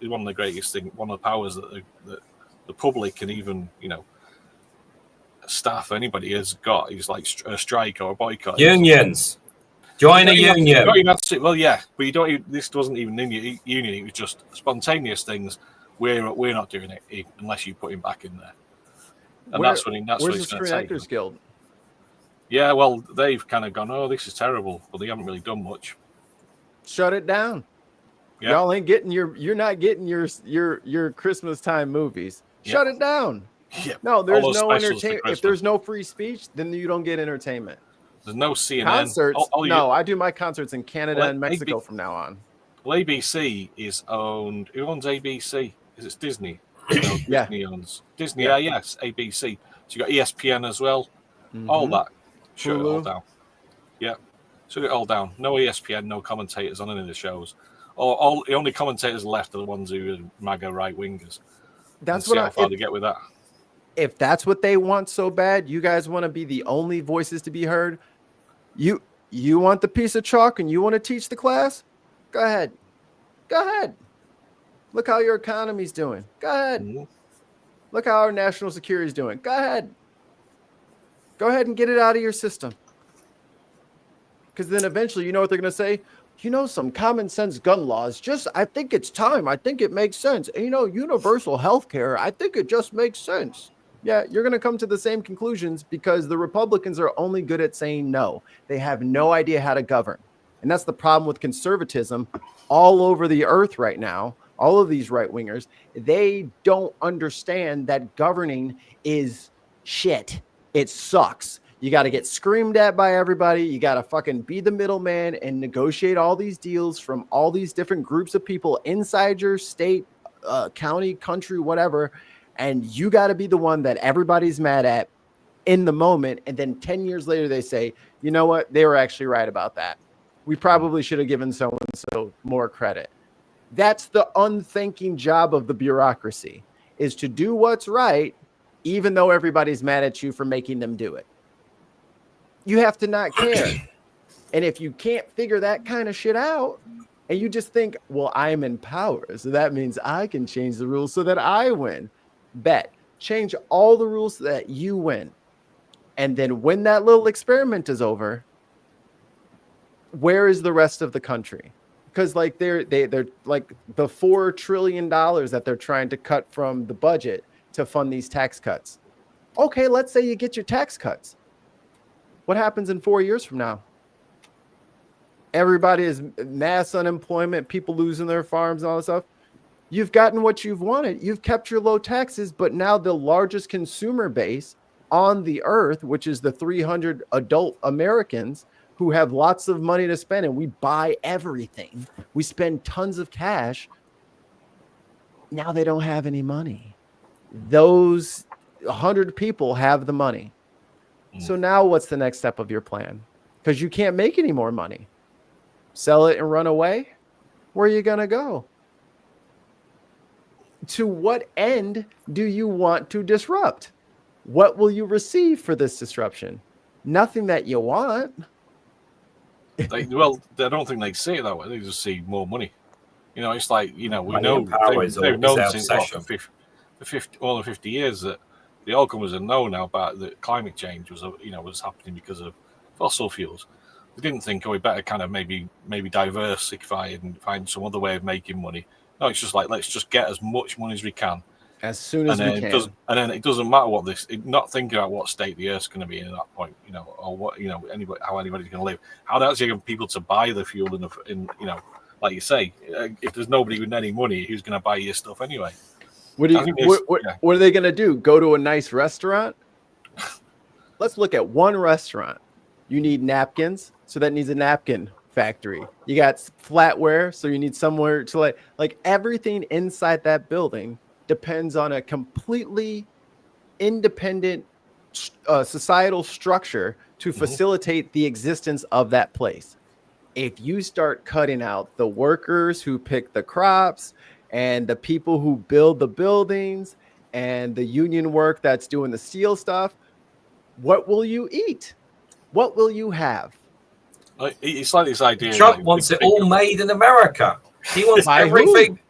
Speaker 3: one of the greatest things, one of the powers that the public and even staff, anybody has got, is like a strike or a boycott.
Speaker 1: Unions. Join a union.
Speaker 3: Well, yeah, but you don't. This wasn't even in your union. It was just spontaneous things. We're not doing it unless you put him back in there. And that's what
Speaker 2: where's
Speaker 3: it's
Speaker 2: the
Speaker 3: going to
Speaker 2: Screen
Speaker 3: take.
Speaker 2: Actors Guild?
Speaker 3: Yeah, well, they've kind of gone, oh, this is terrible, but they haven't really done much.
Speaker 2: Shut it down. Yeah. Y'all ain't getting you're not getting your Christmas time movies. Shut it down.
Speaker 3: Yeah.
Speaker 2: No, there's no entertainment. If there's no free speech, then you don't get entertainment.
Speaker 3: There's no CNN.
Speaker 2: Concerts. I do my concerts in Canada and Mexico from now on.
Speaker 3: Well, ABC is owned. Who owns ABC? Is it Disney?
Speaker 2: Yeah.
Speaker 3: Disney owns Disney. Yeah. Yes, ABC. So you got ESPN as well. Mm-hmm. All that. Shut it all down. Yeah. Shut it all down. No ESPN, no commentators on any of the shows. All the only commentators left are the ones who are MAGA right wingers.
Speaker 2: That's
Speaker 3: how far they get with that.
Speaker 2: If that's what they want so bad, you guys want to be the only voices to be heard. You want the piece of chalk and you want to teach the class? Go ahead. Look how your economy's doing. Go ahead. Mm-hmm. Look how our national security is doing. Go ahead and get it out of your system. Because then eventually, you know what they're going to say? Some common sense gun laws. I think it's time. I think it makes sense. And, universal health care, I think it just makes sense. Yeah, you're going to come to the same conclusions because the Republicans are only good at saying no. They have no idea how to govern. And that's the problem with conservatism all over the earth right now. All of these right wingers, they don't understand that governing is shit. It sucks. You got to get screamed at by everybody. You got to fucking be the middleman and negotiate all these deals from all these different groups of people inside your state, county, country, whatever. And you got to be the one that everybody's mad at in the moment, and then 10 years later they say, you know what, they were actually right about that. We probably should have given so-and-so more credit. That's the unthinking job of the bureaucracy, is to do what's right, even though everybody's mad at you for making them do it. You have to not care. And if you can't figure that kind of shit out, and you just think, well, I'm in power, so that means I can change the rules so that I win. Bet. Change all the rules so that you win. And then when that little experiment is over, where is the rest of the country? Because like they're like the $4 trillion that they're trying to cut from the budget to fund these tax cuts. Okay, let's say you get your tax cuts. What happens in 4 years from now? Everybody is mass unemployment, people losing their farms and all this stuff. You've gotten what you've wanted. You've kept your low taxes, but now the largest consumer base on the earth, which is the 300 adult Americans who have lots of money to spend, and we buy everything. We spend tons of cash. Now they don't have any money. Those 100 people have the money. So now what's the next step of your plan? Because you can't make any more money. Sell it and run away? Where are you going to go? To what end do you want to disrupt? What will you receive for this disruption? Nothing that you want.
Speaker 3: Well, I don't think they see it that way. They just see more money. You know, it's like, you know, we know they've known since more than 50 years that the outcomers are known now about that climate change was happening because of fossil fuels. They didn't think, we better kind of maybe diversify and find some other way of making money. No, it's just like, let's just get as much money as we can.
Speaker 2: As soon as we can.
Speaker 3: And then it doesn't matter not thinking about what state the Earth's going to be in at that point, or what, how anybody's going to live. How does it get people to buy the fuel in like you say, if there's nobody with any money, who's going to buy your stuff anyway?
Speaker 2: What are they going to do? Go to a nice restaurant? Let's look at one restaurant. You need napkins, so that needs a napkin factory. You got flatware, so you need somewhere to like everything inside that building depends on a completely independent societal structure to facilitate the existence of that place. If you start cutting out the workers who pick the crops and the people who build the buildings and the union work that's doing the steel stuff, what will you eat? What will you have?
Speaker 3: It's like this idea.
Speaker 1: Trump wants it all made in America. He wants everything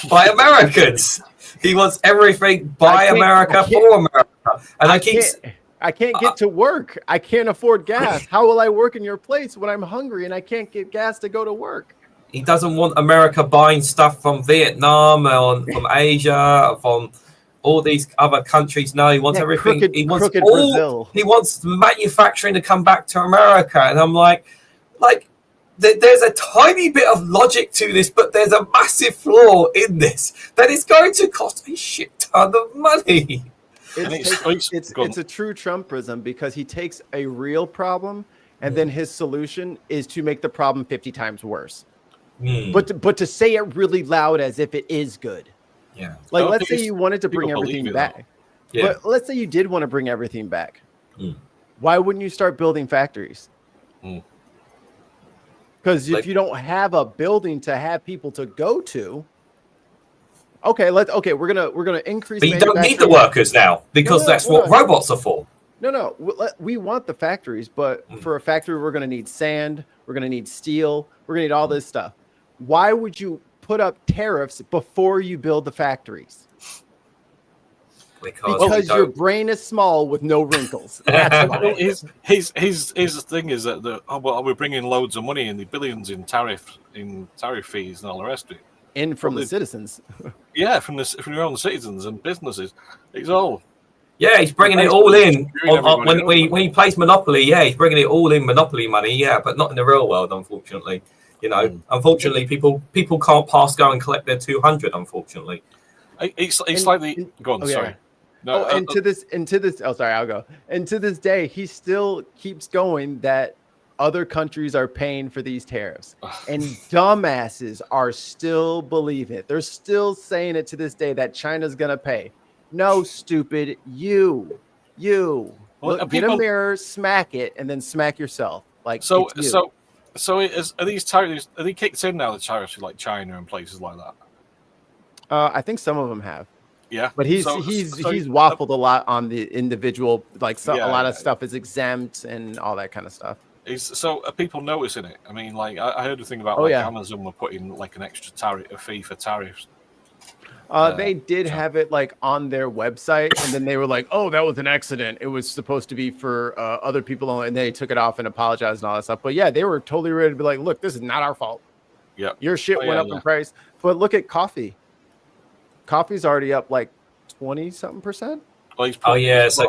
Speaker 1: by Americans. He wants everything by America for America. And
Speaker 2: I can't get to work. I can't afford gas. How will I work in your place when I'm hungry and I can't get gas to go to work?
Speaker 1: He doesn't want America buying stuff from Vietnam or from Asia, from all these other countries. No, he wants everything. He wants
Speaker 2: Brazil.
Speaker 1: He wants manufacturing to come back to America. And I'm like, there's a tiny bit of logic to this, but there's a massive flaw in this that is going to cost a shit ton of money.
Speaker 2: It's a true Trumpism, because he takes a real problem and then his solution is to make the problem 50 times worse. But to say it really loud as if it is good.
Speaker 1: Yeah.
Speaker 2: Like, let's say you wanted to bring everything back. Yeah. But let's say you did want to bring everything back. Why wouldn't you start building factories? Because if you don't have a building to have people to go to, we're gonna increase.
Speaker 1: But you don't need the workers now, because that's what robots are for.
Speaker 2: No, we want the factories, but for a factory, we're gonna need sand, we're gonna need steel, we're gonna need all this stuff. Why would you put up tariffs before you build the factories? Because your brain is small with no wrinkles.
Speaker 3: His thing is that we're bringing loads of money in, the billions in tariff fees and all the rest of it.
Speaker 2: In from the citizens.
Speaker 3: Yeah, from your own citizens and businesses. It's all.
Speaker 1: Yeah, he's bringing it all in. When he plays Monopoly, he's bringing it all in Monopoly money, but not in the real world, unfortunately. Unfortunately, people can't pass go and collect their 200, unfortunately.
Speaker 3: It's like the... Go on, sorry.
Speaker 2: No, to this, I'll go. And to this day, he still keeps going that other countries are paying for these tariffs. And dumbasses are still believing it. They're still saying it to this day that China's going to pay. No, stupid, you. Look, get a mirror, smack it, and then smack yourself. Like
Speaker 3: so are these tariffs? Are they kicked in now? The tariffs with like China and places like that.
Speaker 2: I think some of them have.
Speaker 3: Yeah,
Speaker 2: but he's waffled a lot on the individual. Like a lot of stuff is exempt and all that kind of stuff.
Speaker 3: So are people noticing it? I mean, like I heard a thing about Amazon were putting like an extra fee for tariffs.
Speaker 2: They did have it like on their website, and then they were like, "Oh, that was an accident. It was supposed to be for other people," and they took it off and apologized and all that stuff. But yeah, they were totally ready to be like, "Look, this is not our fault.
Speaker 3: Yeah,
Speaker 2: your shit went up in price." But look at coffee. Coffee's already up like 20-something%.
Speaker 1: So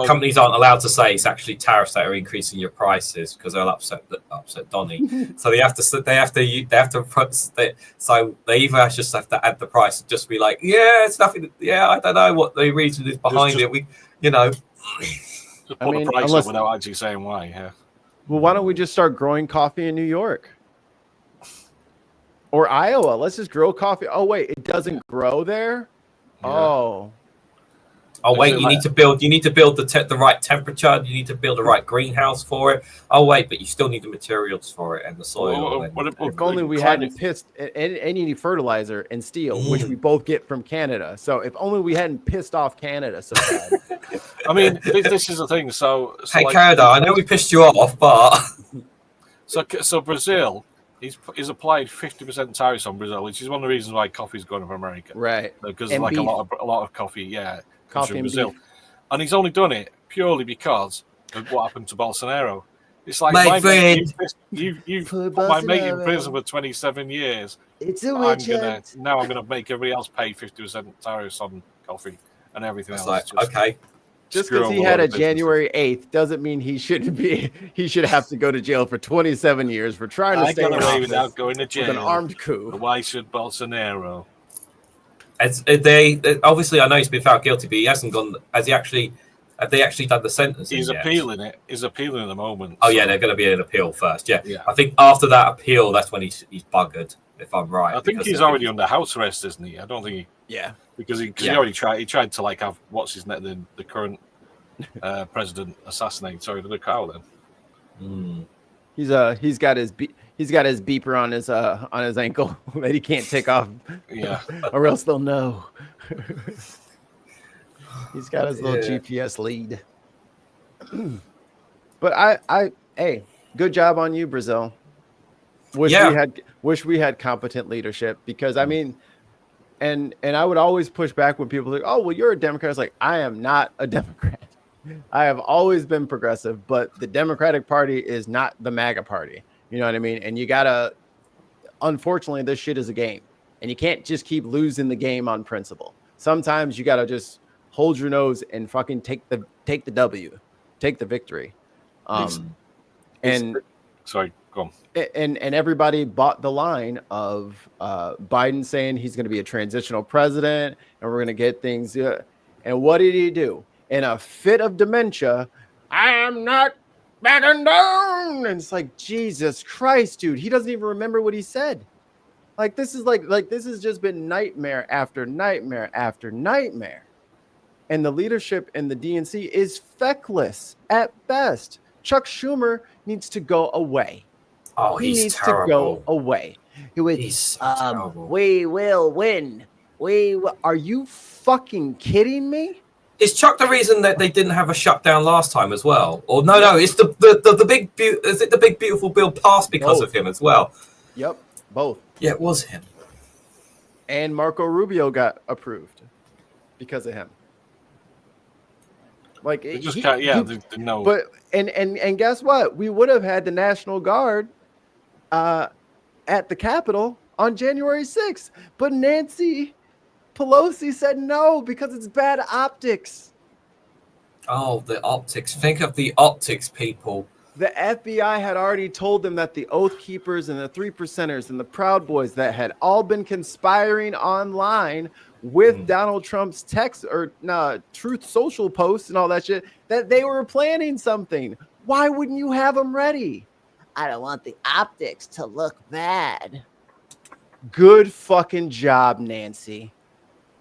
Speaker 1: companies aren't allowed to say it's actually tariffs that are increasing your prices because they'll upset Donny. So they have to so they either just have to add the price and just be like, yeah, it's nothing. Yeah, I don't know what the reason is behind it.
Speaker 3: Just put the price up without actually saying why. Yeah.
Speaker 2: Well, why don't we just start growing coffee in New York or Iowa? Let's just grow coffee. Oh wait, it doesn't grow there. Yeah.
Speaker 1: Oh wait, you need to build the right temperature. You need to build the right greenhouse for it. Oh wait, but you still need the materials for it and the soil.
Speaker 2: If only we hadn't pissed any fertilizer and steel, which we both get from Canada. So if only we hadn't pissed off Canada so bad.
Speaker 3: I mean, this is the thing. So
Speaker 1: hey, like, Canada, I know we pissed you off, but
Speaker 3: so Brazil. He's applied 50% tariffs on Brazil, which is one of the reasons why coffee's going to America.
Speaker 2: Right.
Speaker 3: Because like beef. a lot of coffee, comes from Brazil. Beef. And he's only done it purely because of what happened to Bolsonaro. It's like
Speaker 1: my friend,
Speaker 3: you put my mate in prison for 27 years.
Speaker 2: It's a witch hunt.
Speaker 3: Now I'm gonna make everybody else pay 50% tariffs on coffee and everything else.
Speaker 1: Like, okay.
Speaker 2: Just because he had a January 8th doesn't mean he should have to go to jail for 27 years for trying to stay away
Speaker 3: without going to jail
Speaker 2: with an armed coup.
Speaker 3: Why should Bolsonaro?
Speaker 1: They obviously, I know he's been found guilty, but he hasn't gone. Have they actually done the sentence?
Speaker 3: He's appealing it. He's appealing at the moment.
Speaker 1: Oh yeah, they're going to be an appeal first. Yeah. I think after that appeal, that's when he's buggered. If I'm right,
Speaker 3: I think he's already under house arrest, isn't he? I don't think he.
Speaker 2: Yeah.
Speaker 3: Because he already tried. He tried to like have the current president assassinated. Sorry, did I cut out then?
Speaker 2: He's got his beeper on his ankle that he can't take off.
Speaker 3: Yeah.
Speaker 2: Or else they'll know. He's got his little GPS lead. But hey, good job on you, Brazil. Wish we had competent leadership, because I mean, and I would always push back when people are like, oh, well, you're a Democrat. It's like, I am not a Democrat. I have always been progressive, but the Democratic Party is not the MAGA party. You know what I mean? And you gotta, unfortunately, this shit is a game, and you can't just keep losing the game on principle. Sometimes you gotta just hold your nose and fucking take the W, take the victory.
Speaker 3: Sorry, go on.
Speaker 2: And everybody bought the line of Biden saying he's going to be a transitional president and we're going to get things. And what did he do? In a fit of dementia, I am not backing down. And it's like, Jesus Christ, dude. He doesn't even remember what he said. Like, this is like this has just been nightmare after nightmare after nightmare. And the leadership in the DNC is feckless at best. Chuck Schumer needs to go away.
Speaker 1: Oh, he needs terrible.
Speaker 2: To go away.
Speaker 1: He's so terrible.
Speaker 2: We will win. Are you fucking kidding me?
Speaker 1: Is Chuck the reason that they didn't have a shutdown last time as well? Or no, it's the big is it the big beautiful bill passed because of him as well?
Speaker 2: Yep, both.
Speaker 1: Yeah, it was him.
Speaker 2: And Marco Rubio got approved because of him. Like
Speaker 3: no.
Speaker 2: But and guess what? We would have had the National Guard at the Capitol on January 6th, but Nancy Pelosi said no because it's bad optics.
Speaker 1: Oh, the optics. Think of the optics, people.
Speaker 2: The FBI had already told them that the Oath Keepers and the 3%ers and the Proud Boys that had all been conspiring online with Donald Trump's text or Truth Social posts and all that shit, that they were planning something. Why wouldn't you have them ready? I don't want the optics to look bad. Good fucking job, Nancy.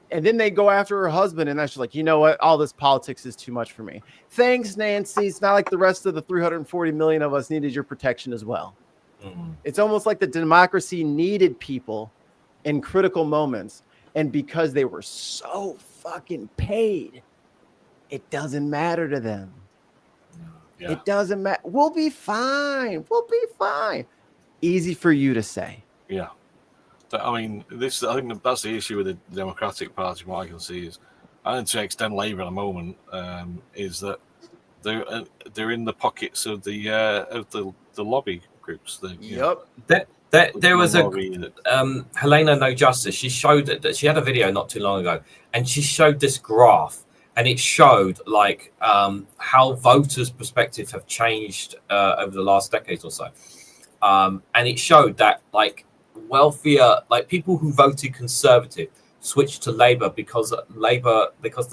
Speaker 2: And then they go after her husband, and that's just like, you know what? All this politics is too much for me. Thanks, Nancy. It's not like the rest of the 340 million of us needed your protection as well. Mm-hmm. It's almost like the democracy needed people in critical moments. And because they were so fucking paid, it doesn't matter to them. Yeah. It doesn't matter. We'll be fine. We'll be fine. Easy for you to say.
Speaker 3: Yeah. I mean, I think that's the issue with the Democratic Party. What I can see is, and to extend Labour at the moment, is that they're in the pockets of the lobby groups.
Speaker 1: There was Helena No Justice. She showed that she had a video not too long ago, and she showed this graph, and it showed like how voters' perspectives have changed over the last decade or so, and it showed that like wealthier, like people who voted Conservative switched to Labour because the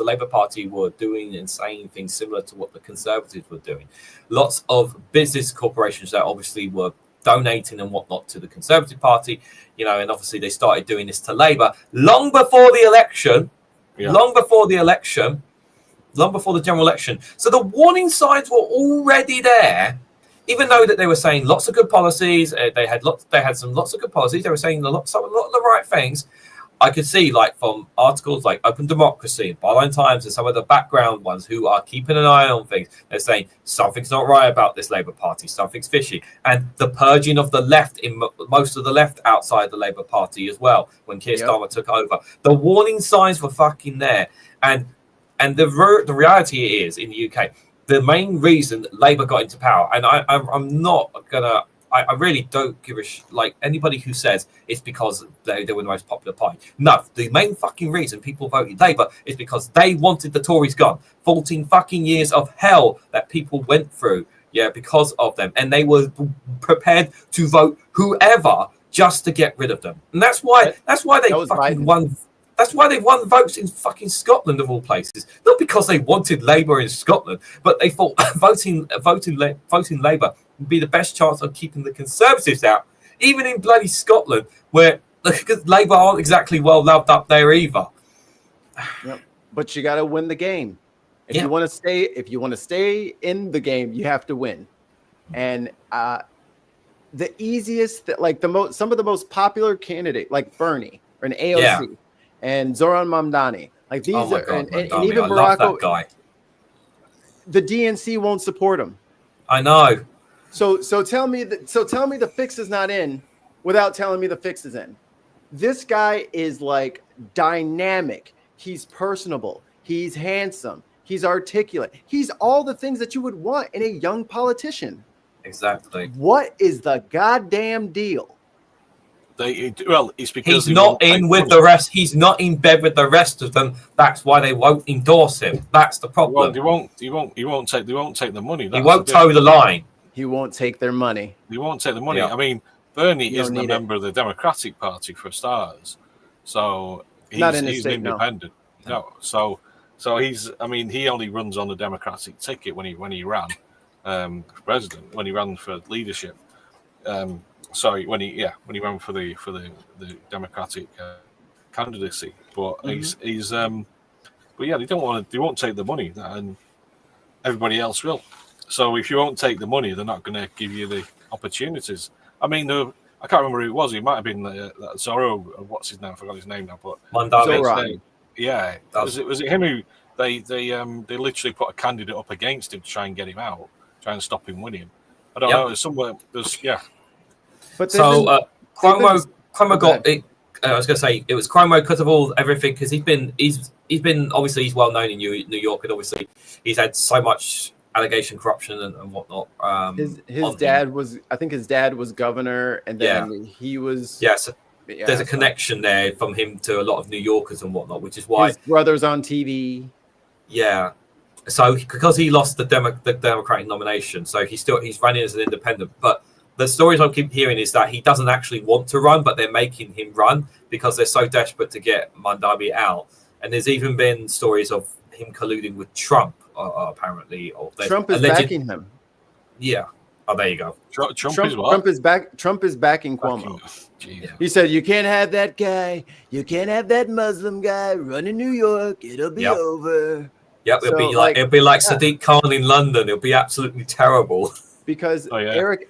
Speaker 1: Labour Party were doing and saying things similar to what the Conservatives were doing. Lots of business corporations that obviously were donating and whatnot to the Conservative Party, you know, and obviously they started doing this to Labour long before the election, long before the general election. So the warning signs were already there. Even though that they were saying lots of good policies, they had lots of good policies. They were saying a lot of the right things. I could see, like from articles like Open Democracy, Byline Times, and some of the background ones who are keeping an eye on things. They're saying something's not right about this Labour Party, something's fishy, and the purging of the left in most of the left outside the Labour Party as well. When Keir Starmer took over, the warning signs were fucking there, and the reality is in the UK. The main reason Labour got into power, and I'm not gonna, I really don't give a like anybody who says it's because they were the most popular party. No, the main fucking reason people voted Labour is because they wanted the Tories gone. 14 fucking years of hell that people went through, because of them, and they were prepared to vote whoever just to get rid of them, and that's why they fucking won. That's why they won votes in fucking Scotland of all places. Not because they wanted Labour in Scotland, but they thought voting Labour would be the best chance of keeping the Conservatives out. Even in bloody Scotland, where Labour aren't exactly well loved up there either.
Speaker 2: Yep. But you got to win the game. If you want to stay in the game, you have to win. And the easiest, like some of the most popular candidate, like Bernie or an AOC. Yeah. And Zoran Mamdani, like these and even Barack,
Speaker 1: guy.
Speaker 2: The DNC won't support him.
Speaker 1: I know.
Speaker 2: So tell me the fix is not in without telling me the fix is in. This guy is like dynamic. He's personable. He's handsome. He's articulate. He's all the things that you would want in a young politician.
Speaker 1: Exactly.
Speaker 2: What is the goddamn deal?
Speaker 3: It's because
Speaker 1: he's not in with the rest. He's not in bed with the rest of them. That's why they won't endorse him. That's the problem.
Speaker 3: They won't take the money.
Speaker 1: He won't toe the line.
Speaker 2: He won't take their money.
Speaker 3: He won't take the money. Yeah. I mean, Bernie isn't a member of the Democratic Party for starters, so he's independent. No, so he's. I mean, he only runs on the Democratic ticket when he ran for president, when he ran for leadership. When he ran for the Democratic candidacy, but he's but yeah, they won't take the money, and everybody else will. So if you won't take the money, they're not going to give you the opportunities. I mean, I can't remember who it was. It might have been Zorro. What's his name? I forgot his name now. But
Speaker 1: Mandami.
Speaker 3: Yeah, was it him who they literally put a candidate up against him to try and get him out, try and stop him winning. I don't know. There's
Speaker 2: But
Speaker 1: Cuomo got it. I was going to say it was Cuomo because of everything, because he's been obviously he's well known in New York, and obviously he's had so much allegation, corruption, and whatnot.
Speaker 2: His dad was governor, and then he was.
Speaker 1: Yes, there's a connection there from him to a lot of New Yorkers and whatnot, which is why
Speaker 2: his brother's on TV.
Speaker 1: Yeah, so because he lost the Democratic nomination, so he's running as an independent, but. The stories I keep hearing is that he doesn't actually want to run, but they're making him run because they're so desperate to get Mandami out. And there's even been stories of him colluding with Trump, apparently.
Speaker 2: Trump is backing him.
Speaker 1: Yeah. Oh, there you go.
Speaker 3: Trump
Speaker 2: is back. Trump is backing Cuomo. He said, "You can't have that guy. You can't have that Muslim guy running New York. It'll be over."
Speaker 1: Yep, it'll be like Sadiq Khan in London. It'll be absolutely terrible.
Speaker 2: Because Eric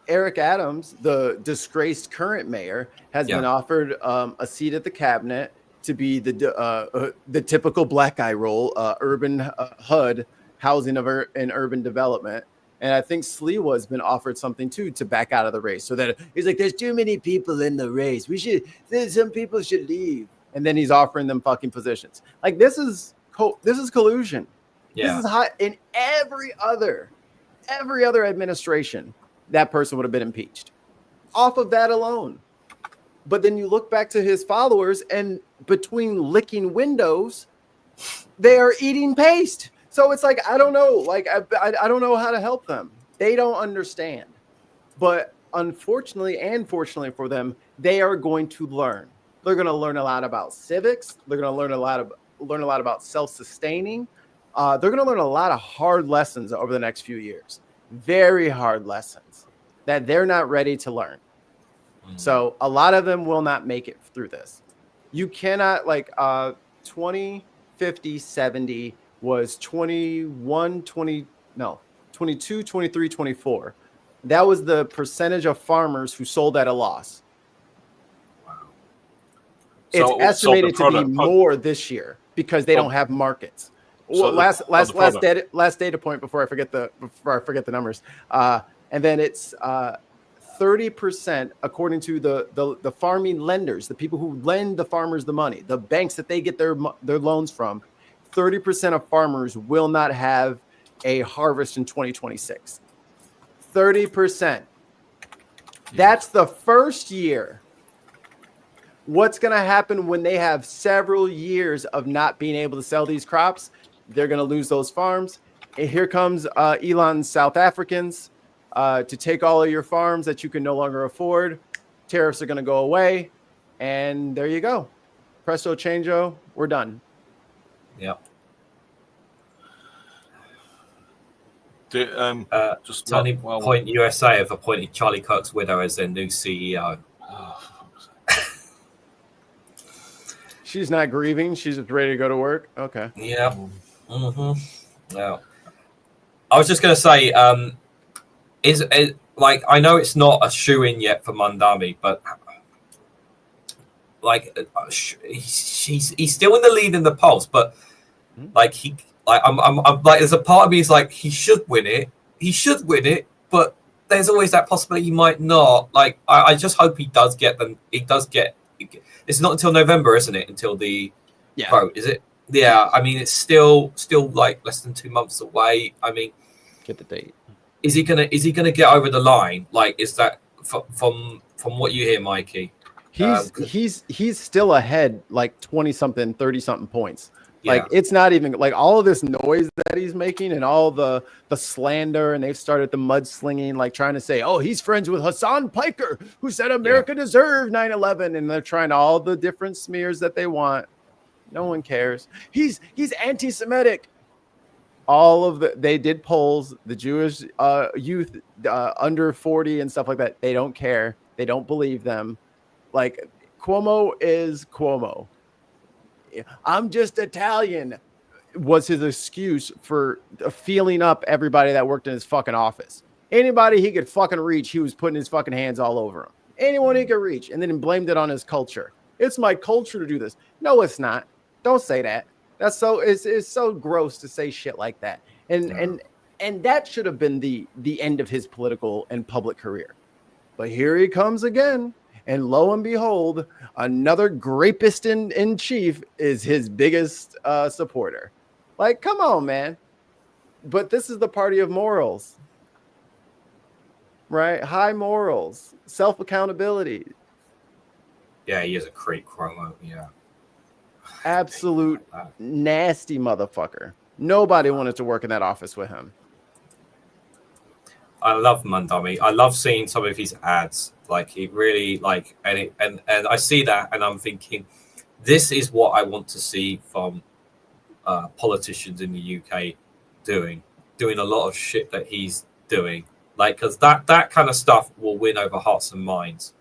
Speaker 2: Adams, the disgraced current mayor, has been offered a seat at the cabinet to be the typical black guy role, urban HUD, housing and urban development. And I think Sliwa has been offered something too to back out of the race. So that he's like, there's too many people in the race. Some people should leave. And then he's offering them fucking positions. Like this is collusion. Yeah. This is hot. In every other administration, that person would have been impeached off of that alone. But then you look back to his followers, and between licking windows, they are eating paste. So it's like, I don't know. Like, I don't know how to help them. They don't understand. But unfortunately and fortunately for them, they are going to learn. They're going to learn a lot about civics. They're going to learn a lot about self-sustaining. They're going to learn a lot of hard lessons over the next few years. Very hard lessons that they're not ready to learn. So a lot of them will not make it through this. You cannot 20, 50, 70 was 21, 20, no, 22, 23, 24. That was the percentage of farmers who sold at a loss. Wow. It's estimated to be more this year because they don't have markets. Well, last data point before I forget the numbers. And then it's 30%, according to the farming lenders, the people who lend the farmers the money, the banks that they get their loans from. 30% of farmers will not have a harvest in 2026. 30%. That's the first year. What's going to happen when they have several years of not being able to sell these crops? They're going to lose those farms. And here comes Elon's South Africans to take all of your farms that you can no longer afford. Tariffs are going to go away. And there you go. Presto changeo. We're done.
Speaker 1: Yep.
Speaker 3: Turning
Speaker 1: Point USA have appointed Charlie Kirk's widow as their new CEO.
Speaker 2: She's not grieving. She's just ready to go to work. Okay.
Speaker 1: Yeah. Mm-hmm. Yeah. I was just going to say, is I know it's not a shoe-in yet for Mandami, but he's still in the lead in the polls, but I'm like, there's a part of me is like, he should win it, but there's always that possibility he might not. Like, I just hope he does get them. He does get. It's not until November, isn't it? Until the vote, is it? Yeah. I mean, it's still like less than 2 months away. I mean,
Speaker 2: get the date.
Speaker 1: Is he gonna get over the line? Like, is that from what you hear, Mikey?
Speaker 2: He's still ahead, like 20 something, 30 something points. Like, it's not even like all of this noise that he's making and all the slander, and they've started the mudslinging, like trying to say, oh, he's friends with Hassan Piker, who said America deserved 9/11, and they're trying all the different smears that they want. No one cares. He's anti-Semitic. They did polls, the Jewish youth under 40 and stuff like that. They don't care. They don't believe them. Like, Cuomo is Cuomo. I'm just Italian was his excuse for feeling up everybody that worked in his fucking office. Anybody he could fucking reach, he was putting his fucking hands all over them. Anyone he could reach, and then he blamed it on his culture. It's my culture to do this. No, it's not. Don't say that. That's so it's so gross to say shit like that. And that should have been the end of his political and public career. But here he comes again. And lo and behold, another rapist in chief is his biggest supporter. Like, come on, man. But this is the party of morals, right? High morals, self-accountability.
Speaker 1: Yeah, he is a creep, Cuomo. Yeah.
Speaker 2: Absolute nasty motherfucker. Nobody wanted to work in that office with him.
Speaker 1: I love Mandami. I love seeing some of his ads. Like, he really and I see that, and I'm thinking, this is what I want to see from politicians in the UK doing. doing a lot of shit that he's doing, like, because that kind of stuff will win over hearts and minds.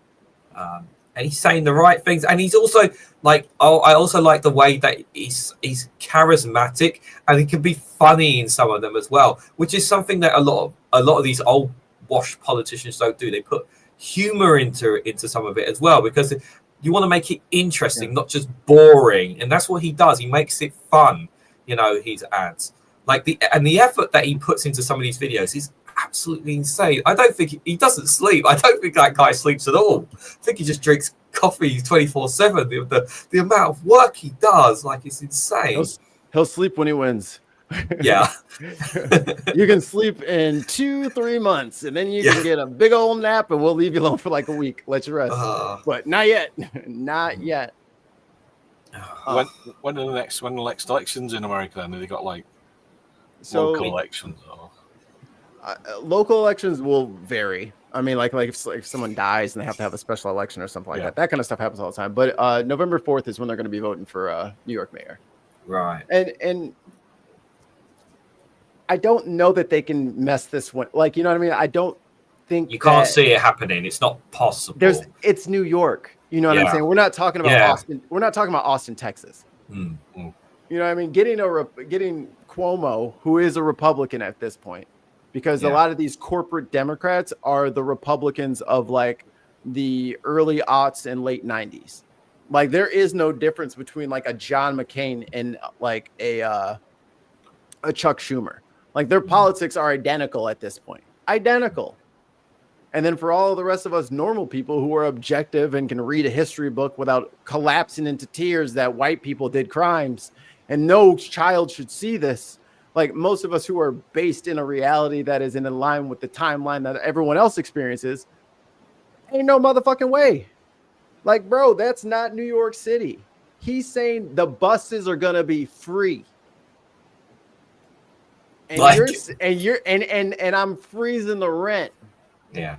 Speaker 1: And he's saying the right things, and he's also like, I also like the way that he's charismatic, and he can be funny in some of them as well, which is something that a lot of these old washed politicians don't do. They put humor into some of it as well, because you want to make it interesting, not just boring, and that's what he does. He makes it fun, his ads. Like the effort that he puts into some of these videos is absolutely insane. I don't think he doesn't sleep. I don't think that guy sleeps at all. I think he just drinks coffee 24/7. The amount of work he does, like, it's insane.
Speaker 2: He'll sleep when he wins.
Speaker 1: Yeah.
Speaker 2: You can sleep in 2-3 months, and then you can get a big old nap, and we'll leave you alone for like a week. Let you rest. But not yet. Not yet.
Speaker 3: When are the next elections in America? Then have they got like local elections? Or?
Speaker 2: Local elections will vary. I mean, like if someone dies and they have to have a special election or something like that. That kind of stuff happens all the time. But November 4th is when they're going to be voting for New York mayor.
Speaker 1: Right.
Speaker 2: And I don't know that they can mess this one. Like, you know what I mean? I don't think
Speaker 1: you can't see it happening. It's not possible.
Speaker 2: It's New York. You know what I'm saying? We're not talking about Austin. We're not talking about Austin, Texas.
Speaker 1: Mm.
Speaker 2: You know what I mean? Getting Cuomo, who is a Republican at this point, because a lot of these corporate Democrats are the Republicans of like the early aughts and late 90s. Like, there is no difference between like a John McCain and like a Chuck Schumer. Like, their politics are identical at this point. Identical. And then for all of the rest of us normal people who are objective and can read a history book without collapsing into tears that white people did crimes and no child should see this, like most of us who are based in a reality that is in line with the timeline that everyone else experiences, ain't no motherfucking way. Like, bro, that's not New York City. He's saying the buses are going to be free. And and I'm freezing the rent.
Speaker 1: Yeah.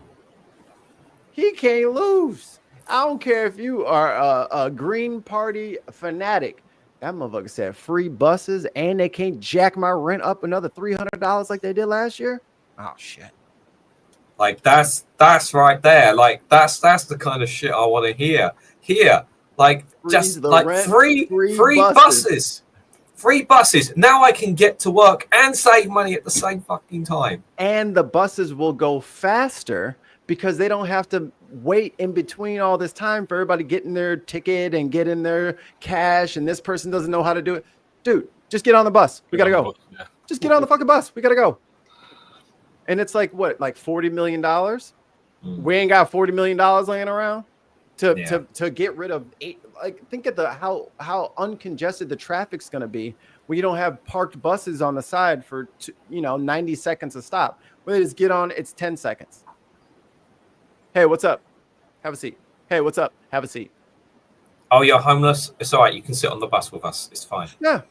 Speaker 2: He can't lose. I don't care if you are a Green Party fanatic. That motherfucker said free buses, and they can't jack my rent up another $300 like they did last year. Oh shit!
Speaker 1: Like, that's right there. Like, that's the kind of shit I want to hear. Here, like, just like free buses. Free buses. Now I can get to work and save money at the same fucking time.
Speaker 2: And the buses will go faster because they don't have to wait in between all this time for everybody getting their ticket and getting their cash, and this person doesn't know how to do it. Dude, just get on the bus. We got to go. Yeah. Just get on the fucking bus. We got to go. And it's like, what, like $40 million? We ain't got $40 million laying around to get rid of eight. Like, think of how uncongested the traffic's going to be when you don't have parked buses on the side for 90 seconds to stop. When they just get on, it's 10 seconds. Hey, what's up? Have a seat. Hey, what's up? Have a seat.
Speaker 1: Oh, you're homeless? It's all right. You can sit on the bus with us. It's fine.
Speaker 2: Yeah.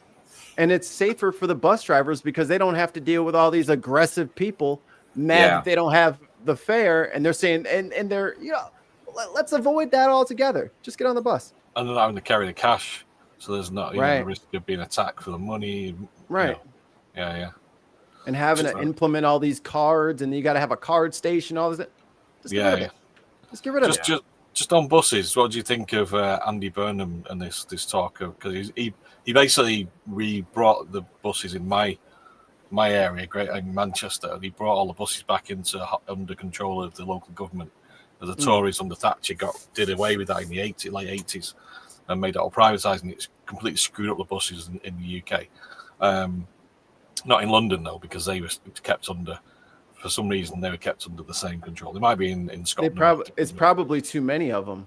Speaker 2: And it's safer for the bus drivers because they don't have to deal with all these aggressive people mad that they don't have the fare. And they're saying, and they're, let's avoid that altogether. Just get on the bus.
Speaker 3: And they're not having to carry the cash. So there's not the risk of being attacked for the money.
Speaker 2: Right.
Speaker 3: Yeah.
Speaker 2: And having to implement all these cards, and you got to have a card station, all this. Just get rid of it.
Speaker 3: Just on buses, what do you think of Andy Burnham and this talk of, because he basically brought the buses in my area, in Manchester, and he brought all the buses back under control of the local government. The Tories under Thatcher did away with that in the late 80s and made it all privatised, and it's completely screwed up the buses in the UK. Not in London though, because they were kept under. For some reason, they were kept under the same control. They might be in Scotland.
Speaker 2: It's probably too many of them.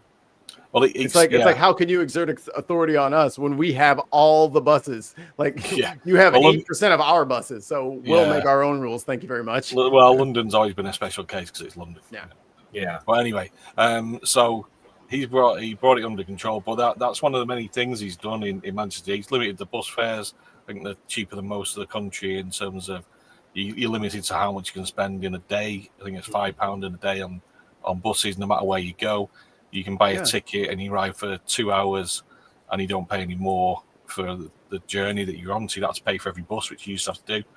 Speaker 3: Well, it's like
Speaker 2: how can you exert authority on us when we have all the buses? Like, you have 8% of our buses, so we'll make our own rules. Thank you very much.
Speaker 3: Well, London's always been a special case because it's London.
Speaker 1: Yeah.
Speaker 3: Well, anyway, so he brought it under control, but that's one of the many things he's done in Manchester. He's limited the bus fares. I think they're cheaper than most of the country in terms of you're limited to how much you can spend in a day. I think it's £5 in a day on buses, no matter where you go. You can buy a ticket and you ride for 2 hours and you don't pay any more for the journey that you're on. So you have to pay for every bus, which you used to have to do.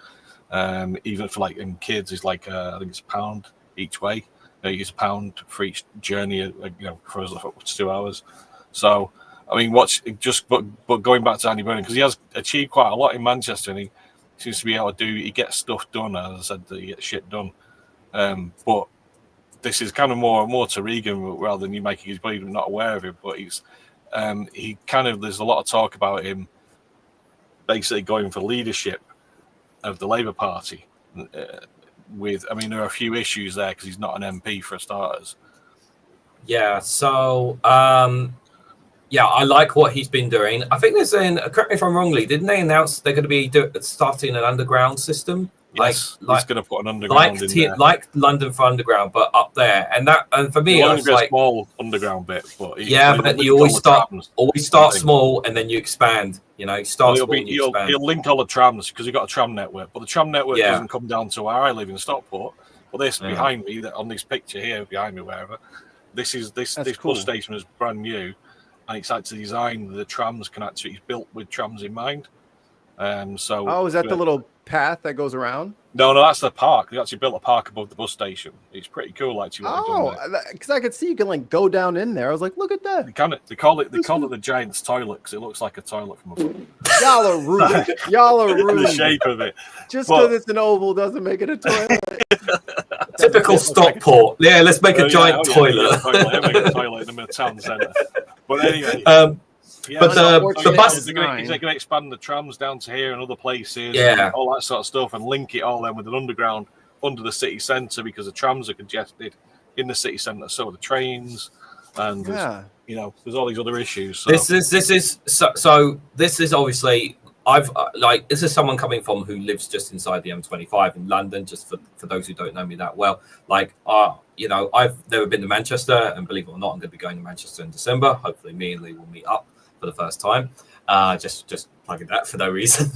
Speaker 3: Even for like in kids, is like I think it's £1 each way. You use £1 for each journey, for us up to 2 hours. So, I mean, but going back to Andy Burnham, because he has achieved quite a lot in Manchester, and he seems to be able to he gets stuff done. As I said, he gets shit done. But this is kind of more to Regan rather than you, Mikey. He's probably not aware of it, but there's a lot of talk about him basically going for leadership of the Labour Party. There are a few issues there because he's not an MP for starters.
Speaker 1: Yeah, so I like what he's been doing. I think correct me if I'm wrongly, didn't they announce they're going to be starting an underground system?
Speaker 3: Yes, he's going to put an underground in there.
Speaker 1: Like London for underground, but up there. And for me,
Speaker 3: it was like a small underground bit. But
Speaker 1: you always start small and then you expand. Start small and you expand.
Speaker 3: He'll link all the trams because you've got a tram network. But the tram network doesn't come down to where I live in Stockport. But this behind me, on this picture here, behind me, wherever, this cool. Bus station is brand new. And it's actually designed, the trams it's built with trams in mind. Is
Speaker 2: that the little path that goes around?
Speaker 3: No, that's the park. They actually built a park above the bus station. It's pretty cool, actually.
Speaker 2: Because I could see you can go down in there. I was like, look at that.
Speaker 3: They call it the Giant's toilet because it looks like a toilet from above.
Speaker 2: Y'all are rude.
Speaker 3: The shape of it.
Speaker 2: Just because it's an oval doesn't make it a toilet.
Speaker 1: Typical Stockport. Yeah, let's make a giant toilet.
Speaker 3: Make a toilet in the town centre. But anyway.
Speaker 1: The bus
Speaker 3: they're going to expand the trams down to here and other places,
Speaker 1: and
Speaker 3: all that sort of stuff, and link it all then with an underground under the city centre because the trams are congested in the city centre, so are the trains, and there's all these other issues. So. This
Speaker 1: is obviously this is someone coming from who lives just inside the M25 in London. Just for those who don't know me that well, I've never been to Manchester, and believe it or not, I'm going to be going to Manchester in December. Hopefully, me and Lee will meet up for the first time. Just plugging that for no reason.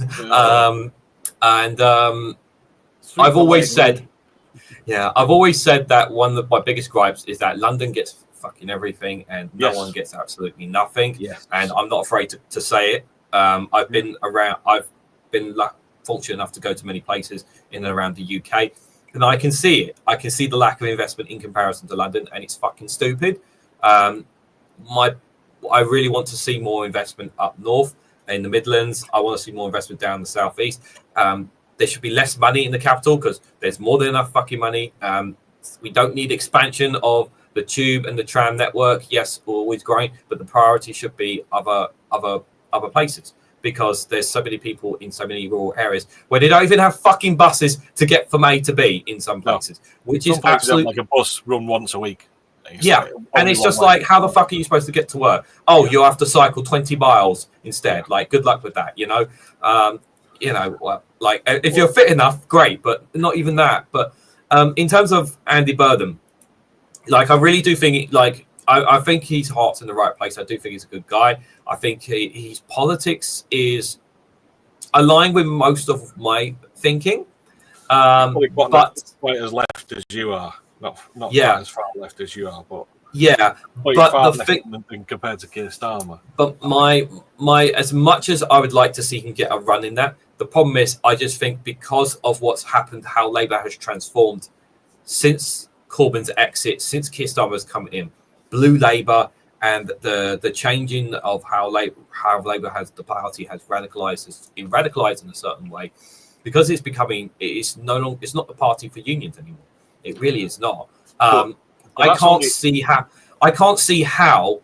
Speaker 1: I've always said that one of my biggest gripes is that London gets fucking everything and no one gets absolutely nothing.
Speaker 2: Yes.
Speaker 1: And I'm not afraid to say it. I've been fortunate enough to go to many places in and around the UK, and I can see it. I can see the lack of investment in comparison to London, and it's fucking stupid. I really want to see more investment up north in the Midlands. I want to see more investment down the southeast. There should be less money in the capital because there's more than enough fucking money. We don't need expansion of the tube and the tram network. Yes, we're always growing, but the priority should be other places because there's so many people in so many rural areas where they don't even have fucking buses to get from A to B in some places, which is absolutely
Speaker 3: like a bus run once a week.
Speaker 1: And it's just like, how the fuck are you supposed to get to work? You have to cycle 20 miles instead. Like, good luck with that, if you're fit enough, great, but not even that. But in terms of Andy Burnham, I really do think, I think his heart's in the right place. I do think he's a good guy. I think his politics is aligned with most of my thinking.
Speaker 3: But quite as left as you are. Not quite as far left as you are, but but the thing compared to Keir Starmer.
Speaker 1: But my as much as I would like to see him get a run in that, the problem is I just think because of what's happened, how Labour has transformed since Corbyn's exit, since Keir Starmer has come in, Blue Labour, and the changing of how Labour has the party has radicalised in a certain way, because it's no longer, it's not the party for unions anymore. It really is not. I can't see how.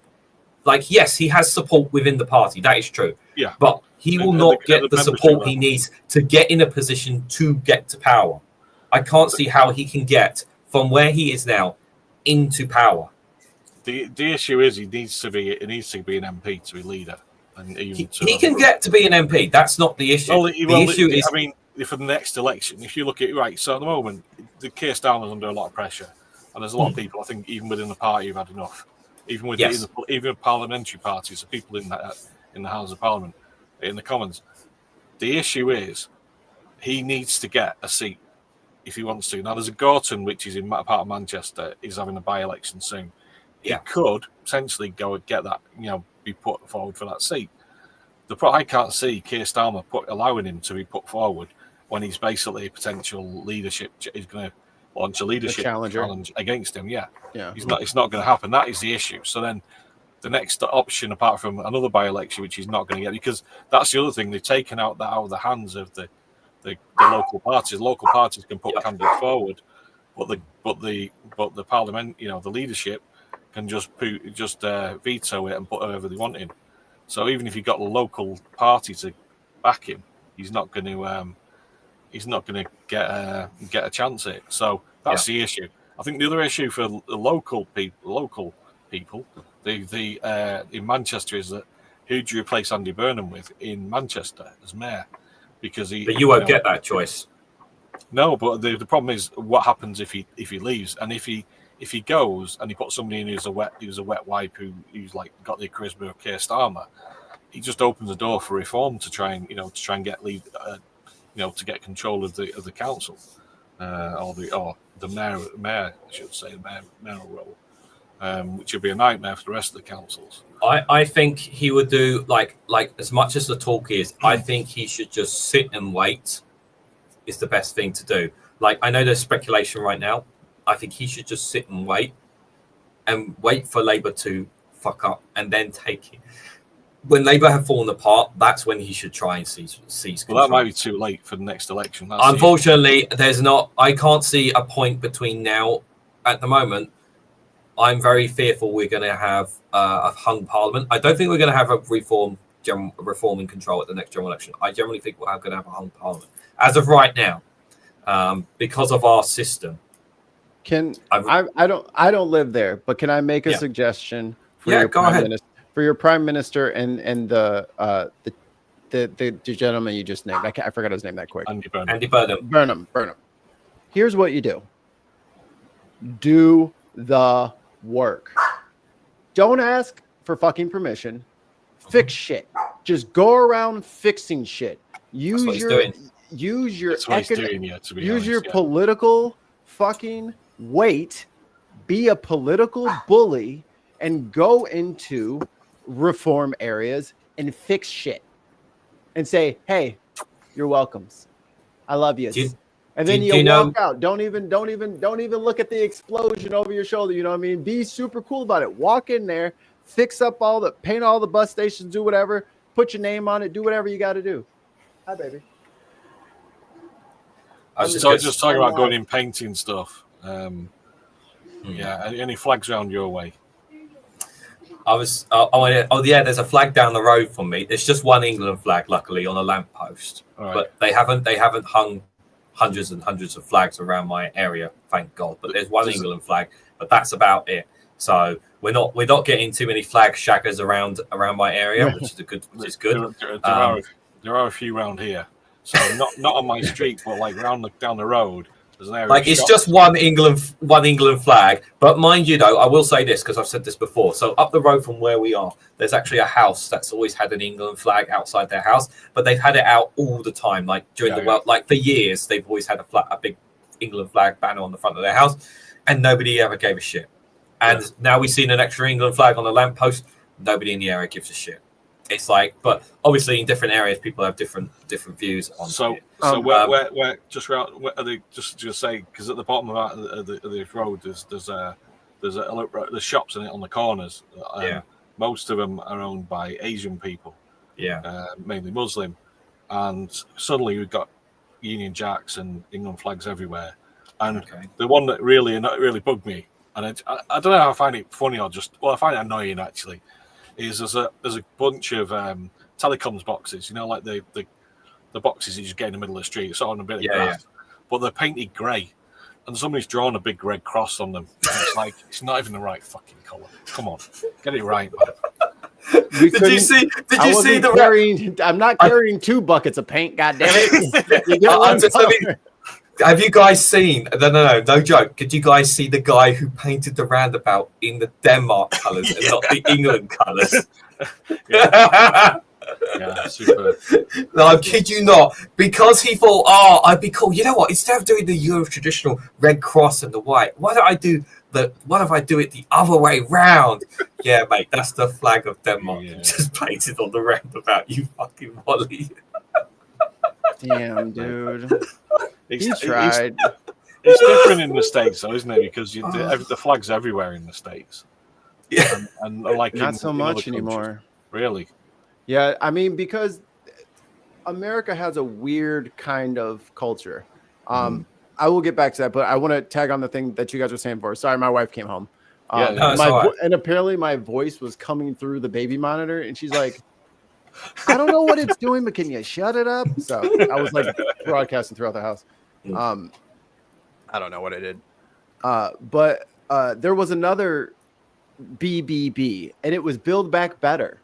Speaker 1: Yes, he has support within the party. That is true.
Speaker 3: Yeah.
Speaker 1: But he will not get the support he needs to get in a position to get to power. I can't see how he can get from where he is now into power.
Speaker 3: The issue is he needs to be an MP to be leader. And
Speaker 1: he can get to be an MP. That's not the issue. The issue is,
Speaker 3: for the next election, if you look at it, right, so at the moment, the Keir Starmer's under a lot of pressure, and there's a lot of people, I think, even within the party who've had enough, even even parliamentary parties, the people in the House of Parliament, in the Commons. The issue is he needs to get a seat if he wants to. Now, there's a Gorton, which is in part of Manchester, is having a by-election soon. He could potentially go and get that, be put forward for that seat. I can't see Keir Starmer allowing him to be put forward when he's basically a potential leadership. He's going to launch a leadership challenge against him. Yeah. It's not going to happen. That is the issue. So then the next option, apart from another by-election, which he's not going to get, because that's the other thing, they've taken out of the hands of the local parties. Local parties can put candidates forward, but the parliament, the leadership can just veto it and put whoever they want in. So even if you've got a local party to back him, he's not going to get a chance at it. So that's the issue. I think the other issue for the local people, in Manchester is that who do you replace Andy Burnham with in Manchester as mayor? Because
Speaker 1: but you won't get that choice.
Speaker 3: No, but the problem is what happens if he leaves, and if he goes and he puts somebody in who's a wet wipe who's like got the charisma of Keir Starmer, he just opens the door for reform to try and get lead, to get control of the council, or the mayor, I should say, the mayoral role, which would be a nightmare for the rest of the councils.
Speaker 1: I think he would do like as much as the talk is. I think he should just sit and wait. Is the best thing to do. Like, I know there's speculation right now. I think he should just sit and wait for Labour to fuck up and then take it. When Labour have fallen apart, that's when he should try and seize control.
Speaker 3: Well, that might be too late for the next election.
Speaker 1: Unfortunately, there's not. I can't see a point between now. At the moment, I'm very fearful we're going to have a hung parliament. I don't think we're going to have a reform in control at the next general election. I generally think we're going to have a hung parliament as of right now, because of our system.
Speaker 2: I don't live there, but can I make a suggestion for your prime minister, for your prime minister and the gentleman you just named? I forgot his name that quick.
Speaker 1: Andy Burnham.
Speaker 2: Burnham. Here's what you do. Do the work. Don't ask for fucking permission. Fix shit. Just go around fixing shit. Use your political fucking weight. Be a political bully and go into reform areas and fix shit. And say, "Hey, you're welcomes. I love you." And then you walk out. Don't even look at the explosion over your shoulder. You know what I mean? Be super cool about it. Walk in there, paint all the bus stations, do whatever, put your name on it, do whatever you got to do. Hi, baby.
Speaker 3: I was just talking about going in painting stuff. Yeah, any flags around your way?
Speaker 1: There's a flag down the road from me. It's just one England flag, luckily, on a lamppost. Right. But they haven't hung hundreds and hundreds of flags around my area, thank God. But there's one England flag, but that's about it. So we're not getting too many flag shaggers around my area, which is good.
Speaker 3: There are a few around here. So not on my street, but like down the road.
Speaker 1: Like, it's just one England flag, but mind you, though, I will say this because I've said this before. So up the road from where we are, there's actually a house that's always had an England flag outside their house, but they've had it out all the time. Like during the world, like for years, they've always had a big England flag banner on the front of their house, and nobody ever gave a shit. And now we've seen an extra England flag on the lamppost. Nobody in the area gives a shit. It's like, but obviously in different areas, people have different views on it.
Speaker 3: So where just are they just say, because at the bottom of the road there's shops in it on the corners. Most of them are owned by Asian people. Mainly Muslim, and suddenly we've got Union Jacks and England flags everywhere. And the one that really bugged me, and I don't know how I find it funny or I find it annoying actually, is there's a bunch of telecoms boxes, like the boxes you just get in the middle of the street. It's on a bit of grass, but they're painted grey, and somebody's drawn a big red cross on them. And it's like, it's not even the right fucking colour. Come on, get it right, man.
Speaker 1: Did you see the?
Speaker 2: I'm not carrying 2 buckets of paint. God damn it!
Speaker 1: Have you guys seen? No joke. Did you guys see the guy who painted the roundabout in the Denmark colours and not the England colours?
Speaker 3: Yeah, super.
Speaker 1: No, I kid you not. Because he thought, I'd be cool. You know what? Instead of doing the Euro traditional red cross and the white, why don't I do it the other way round? Yeah, mate, that's the flag of Denmark. Just painted on the roundabout. You fucking Wally.
Speaker 2: Damn, dude. He tried.
Speaker 3: It's different in the States, though, isn't it? Because the flag's everywhere in the States.
Speaker 1: Yeah.
Speaker 3: And like
Speaker 2: not so much anymore.
Speaker 3: Really?
Speaker 2: Yeah, I mean, because America has a weird kind of culture. I will get back to that, but I want to tag on the thing that you guys were saying before. Sorry, my wife came home. And apparently my voice was coming through the baby monitor, and she's like, I don't know what it's doing, but can you shut it up? So I was like broadcasting throughout the house. I don't know what I did. But there was another BBB, and it was Build Back Better.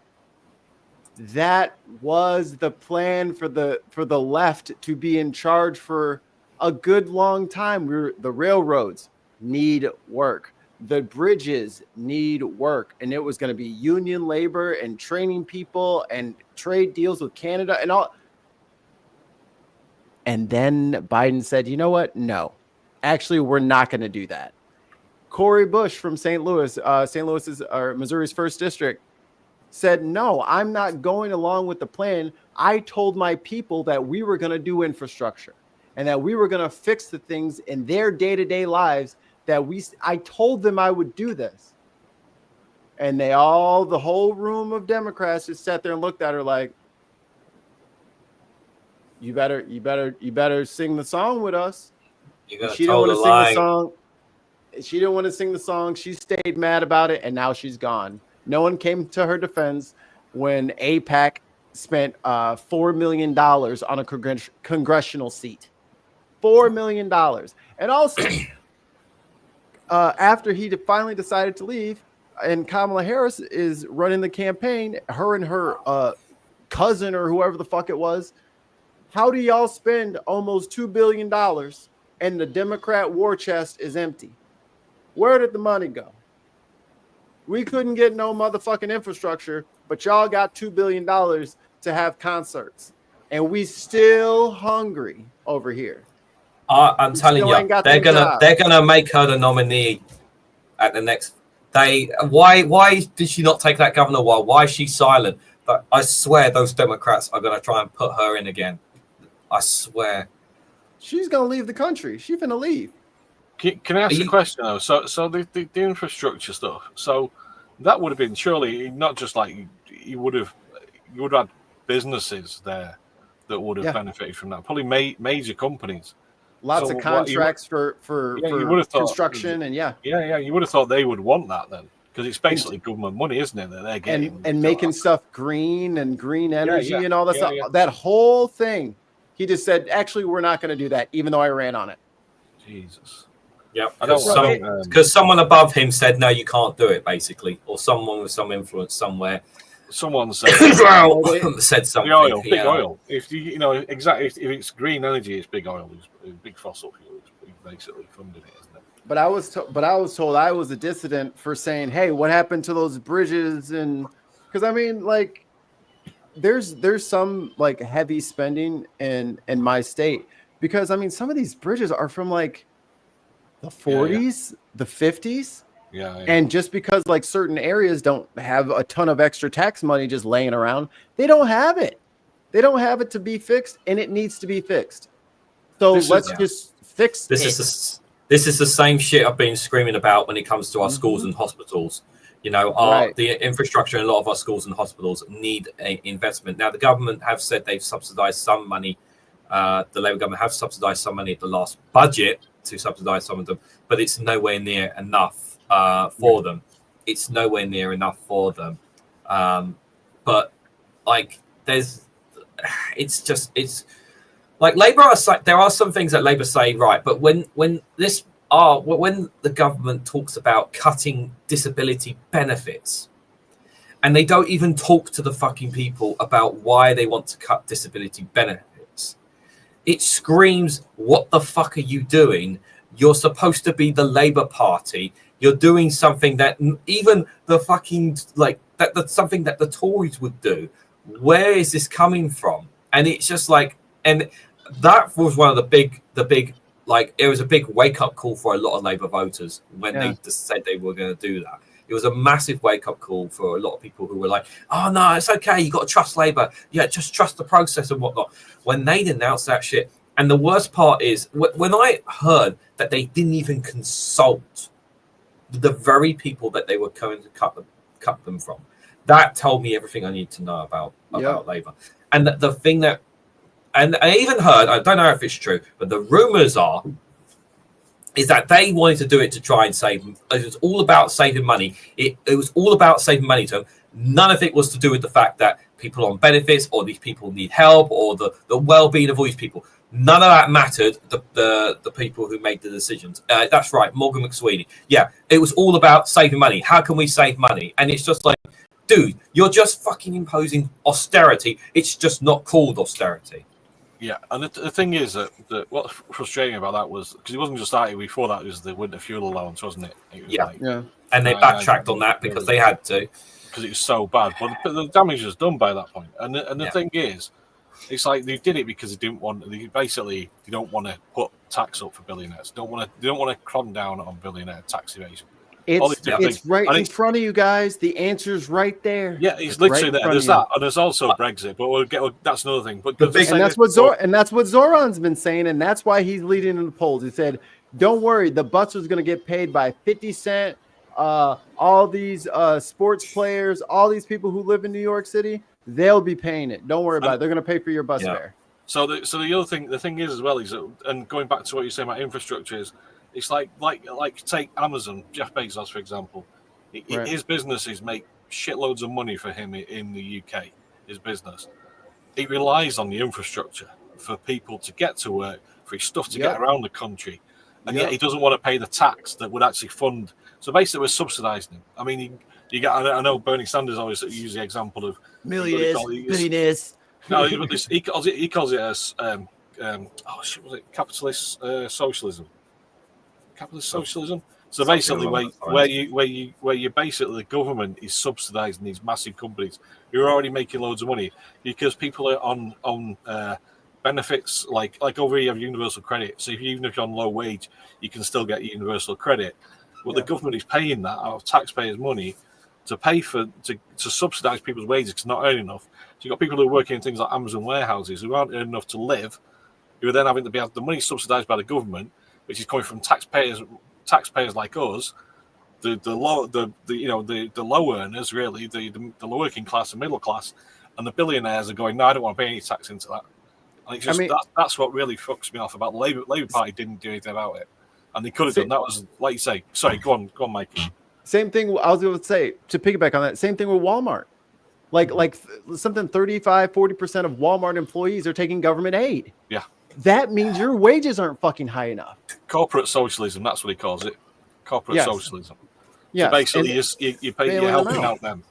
Speaker 2: That was the plan for the left to be in charge for a good long time. The railroads need work. The bridges need work. And it was going to be union labor and training people and trade deals with Canada and all. And then Biden said, you know what? No, actually, we're not going to do that. Cory Bush from St. Louis, Missouri's 1st district, said, no, I'm not going along with the plan. I told my people that we were going to do infrastructure and that we were going to fix the things in their day-to-day lives I told them I would do this. And the whole room of Democrats just sat there and looked at her like, you better sing the song with us. She didn't want to sing the song. She didn't want to sing the song. She stayed mad about it, and now she's gone. No one came to her defense when AIPAC spent $4 million on a congressional seat. $4 million. And also, after he finally decided to leave, and Kamala Harris is running the campaign, her and her cousin or whoever the fuck it was, how do y'all spend almost $2 billion and the Democrat war chest is empty? Where did the money go? We couldn't get no motherfucking infrastructure, but y'all got $2 billion to have concerts. And we still hungry over here.
Speaker 1: I'm telling you, they're gonna make her the nominee at the next day. Why did she not take that governor? Why is she silent? But I swear those Democrats are gonna try and put her in again. I swear.
Speaker 2: She's gonna leave the country. She's gonna leave.
Speaker 3: Can I ask a question though? So the infrastructure stuff. So that would have been surely not just like you would have had businesses there that would have benefited from that. Probably major companies.
Speaker 2: Lots of contracts for construction and
Speaker 3: you would have thought they would want that then, because it's basically government money, isn't it, that they're getting
Speaker 2: and making stuff green and green energy and all that stuff. That whole thing, he just said, actually, we're not going to do that, even though I ran on it.
Speaker 3: Jesus.
Speaker 1: Yeah, because someone above him said no, you can't do it, basically, or someone with some influence somewhere.
Speaker 3: Someone said
Speaker 1: said something.
Speaker 3: Big oil. If if it's green energy, it's big oil. It's big fossil fuel. It's basically funding it, isn't it?
Speaker 2: But I was told I was a dissident for saying, hey, what happened to those bridges? And because I mean, like, there's some like heavy spending in my state, because I mean some of these bridges are from like the 40s, the 50s.
Speaker 3: Yeah.
Speaker 2: And just because like certain areas don't have a ton of extra tax money just laying around, they don't have it. They don't have it to be fixed, and it needs to be fixed. So let's just fix it.
Speaker 1: This is the same shit I've been screaming about when it comes to our schools and hospitals. You know, the infrastructure in a lot of our schools and hospitals need an investment. Now, the government have said they've subsidized some money. The Labour government have subsidized some money at the last budget to subsidize some of them, but it's nowhere near enough for them. It's nowhere near enough for them. But like, it's like Labour there are some things that Labour say right, but when the government talks about cutting disability benefits, and they don't even talk to the fucking people about why they want to cut disability benefits, it screams, what the fuck are you doing? You're supposed to be the Labour Party. You're doing something that even the fucking that's something that the Tories would do. Where is this coming from? And it's just like, and that was one of the big like, it was a big wake up call for a lot of Labour voters when they just said they were going to do that. It was a massive wake-up call for a lot of people who were like, oh, no, it's okay. You got to trust Labour. Yeah, just trust the process and whatnot. When they announced that shit, and the worst part is when I heard that they didn't even consult the very people that they were going to cut them from, that told me everything I need to know about Labour. And the thing that, and I even heard, I don't know if it's true, but the rumours is that they wanted to do it to try and save. It was all about saving money. It was all about saving money to them. None of it was to do with the fact that people on benefits or these people need help or the well-being of all these people. None of that mattered. The people who made the decisions. That's right, Morgan McSweeney. Yeah, it was all about saving money. How can we save money? And it's just like, dude, you're just fucking imposing austerity. It's just not called austerity.
Speaker 3: Yeah, and the thing is that what's frustrating about that was because it wasn't just that. Before that, it was the winter fuel allowance, wasn't it?
Speaker 1: And they backtracked on that because they had to.
Speaker 3: Because it was so bad. But the damage was done by that point. And the thing is, it's like they did it because they didn't want. They don't want to put tax up for billionaires. They don't want to cram down on billionaire tax evasion.
Speaker 2: It's right in front of you guys. The answer's right there.
Speaker 3: Yeah, it's literally there. There's that, and there's also Brexit. But that's another thing. But
Speaker 2: that's what Zoran's been saying, and that's why he's leading in the polls. He said, "Don't worry, the busters going to get paid by 50 Cent. All these sports players, all these people who live in New York City, they'll be paying it. Don't worry about it. They're going to pay for your bus fare."
Speaker 3: So the other thing, the thing is as well is, and going back to what you're saying about infrastructure is. It's like take Amazon, Jeff Bezos, for example. His businesses make shitloads of money for him in the UK, his business. It relies on the infrastructure for people to get to work, for his stuff to get around the country. And yet he doesn't want to pay the tax that would actually fund. So basically we're subsidizing him. I mean, you get. I know Bernie Sanders always uses the example of
Speaker 2: millionaires.
Speaker 3: No, he calls it as was it capitalist socialism? Capitalist socialism. So basically, where you basically the government is subsidising these massive companies who are already making loads of money because people are on benefits like over here you have universal credit. So even if you're on low wage, you can still get universal credit. But the government is paying that out of taxpayers' money to pay to subsidise people's wages because not earning enough. So you've got people who are working in things like Amazon warehouses who aren't earning enough to live, who are then having to be the money subsidised by the government, which is coming from taxpayers like us, the low earners, really, the working class and middle class, and the billionaires are going, no, I don't want to pay any tax into that. And it's just that's what really fucks me off about the Labour Party didn't do anything about it, and they could have done. That was like you say. Sorry, go on, Mikey.
Speaker 2: Same thing. I was going to say to piggyback on that. Same thing with Walmart. Like something 35-40% of Walmart employees are taking government aid.
Speaker 3: Yeah.
Speaker 2: That means your wages aren't fucking high enough.
Speaker 3: Corporate socialism, that's what he calls it. Corporate socialism.
Speaker 2: Yeah.
Speaker 3: So basically, you're helping out them.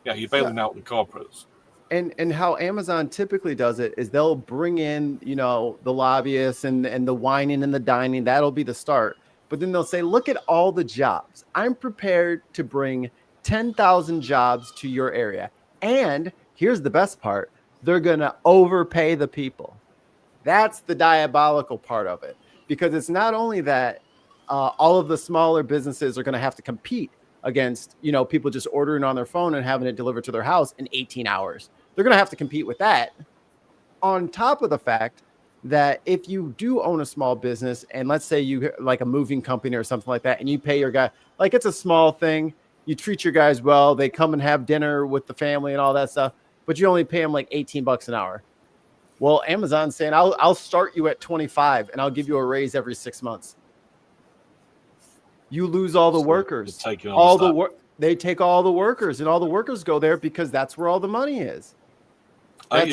Speaker 3: Yeah, you're bailing out the corporates.
Speaker 2: And how Amazon typically does it is they'll bring in, the lobbyists and the whining and the dining. That'll be the start. But then they'll say, look at all the jobs. I'm prepared to bring 10,000 jobs to your area. And here's the best part. They're going to overpay the people. That's the diabolical part of it, because it's not only that all of the smaller businesses are going to have to compete against, people just ordering on their phone and having it delivered to their house in 18 hours. They're going to have to compete with that on top of the fact that if you do own a small business and let's say you like a moving company or something like that, and you pay your guy, like it's a small thing, you treat your guys well, they come and have dinner with the family and all that stuff, but you only pay them like $18 an hour. Well, Amazon's saying, I'll start you at 25 and I'll give you a raise every 6 months. You lose all the workers. They take all the workers, and all the workers go there because that's where all the money is. I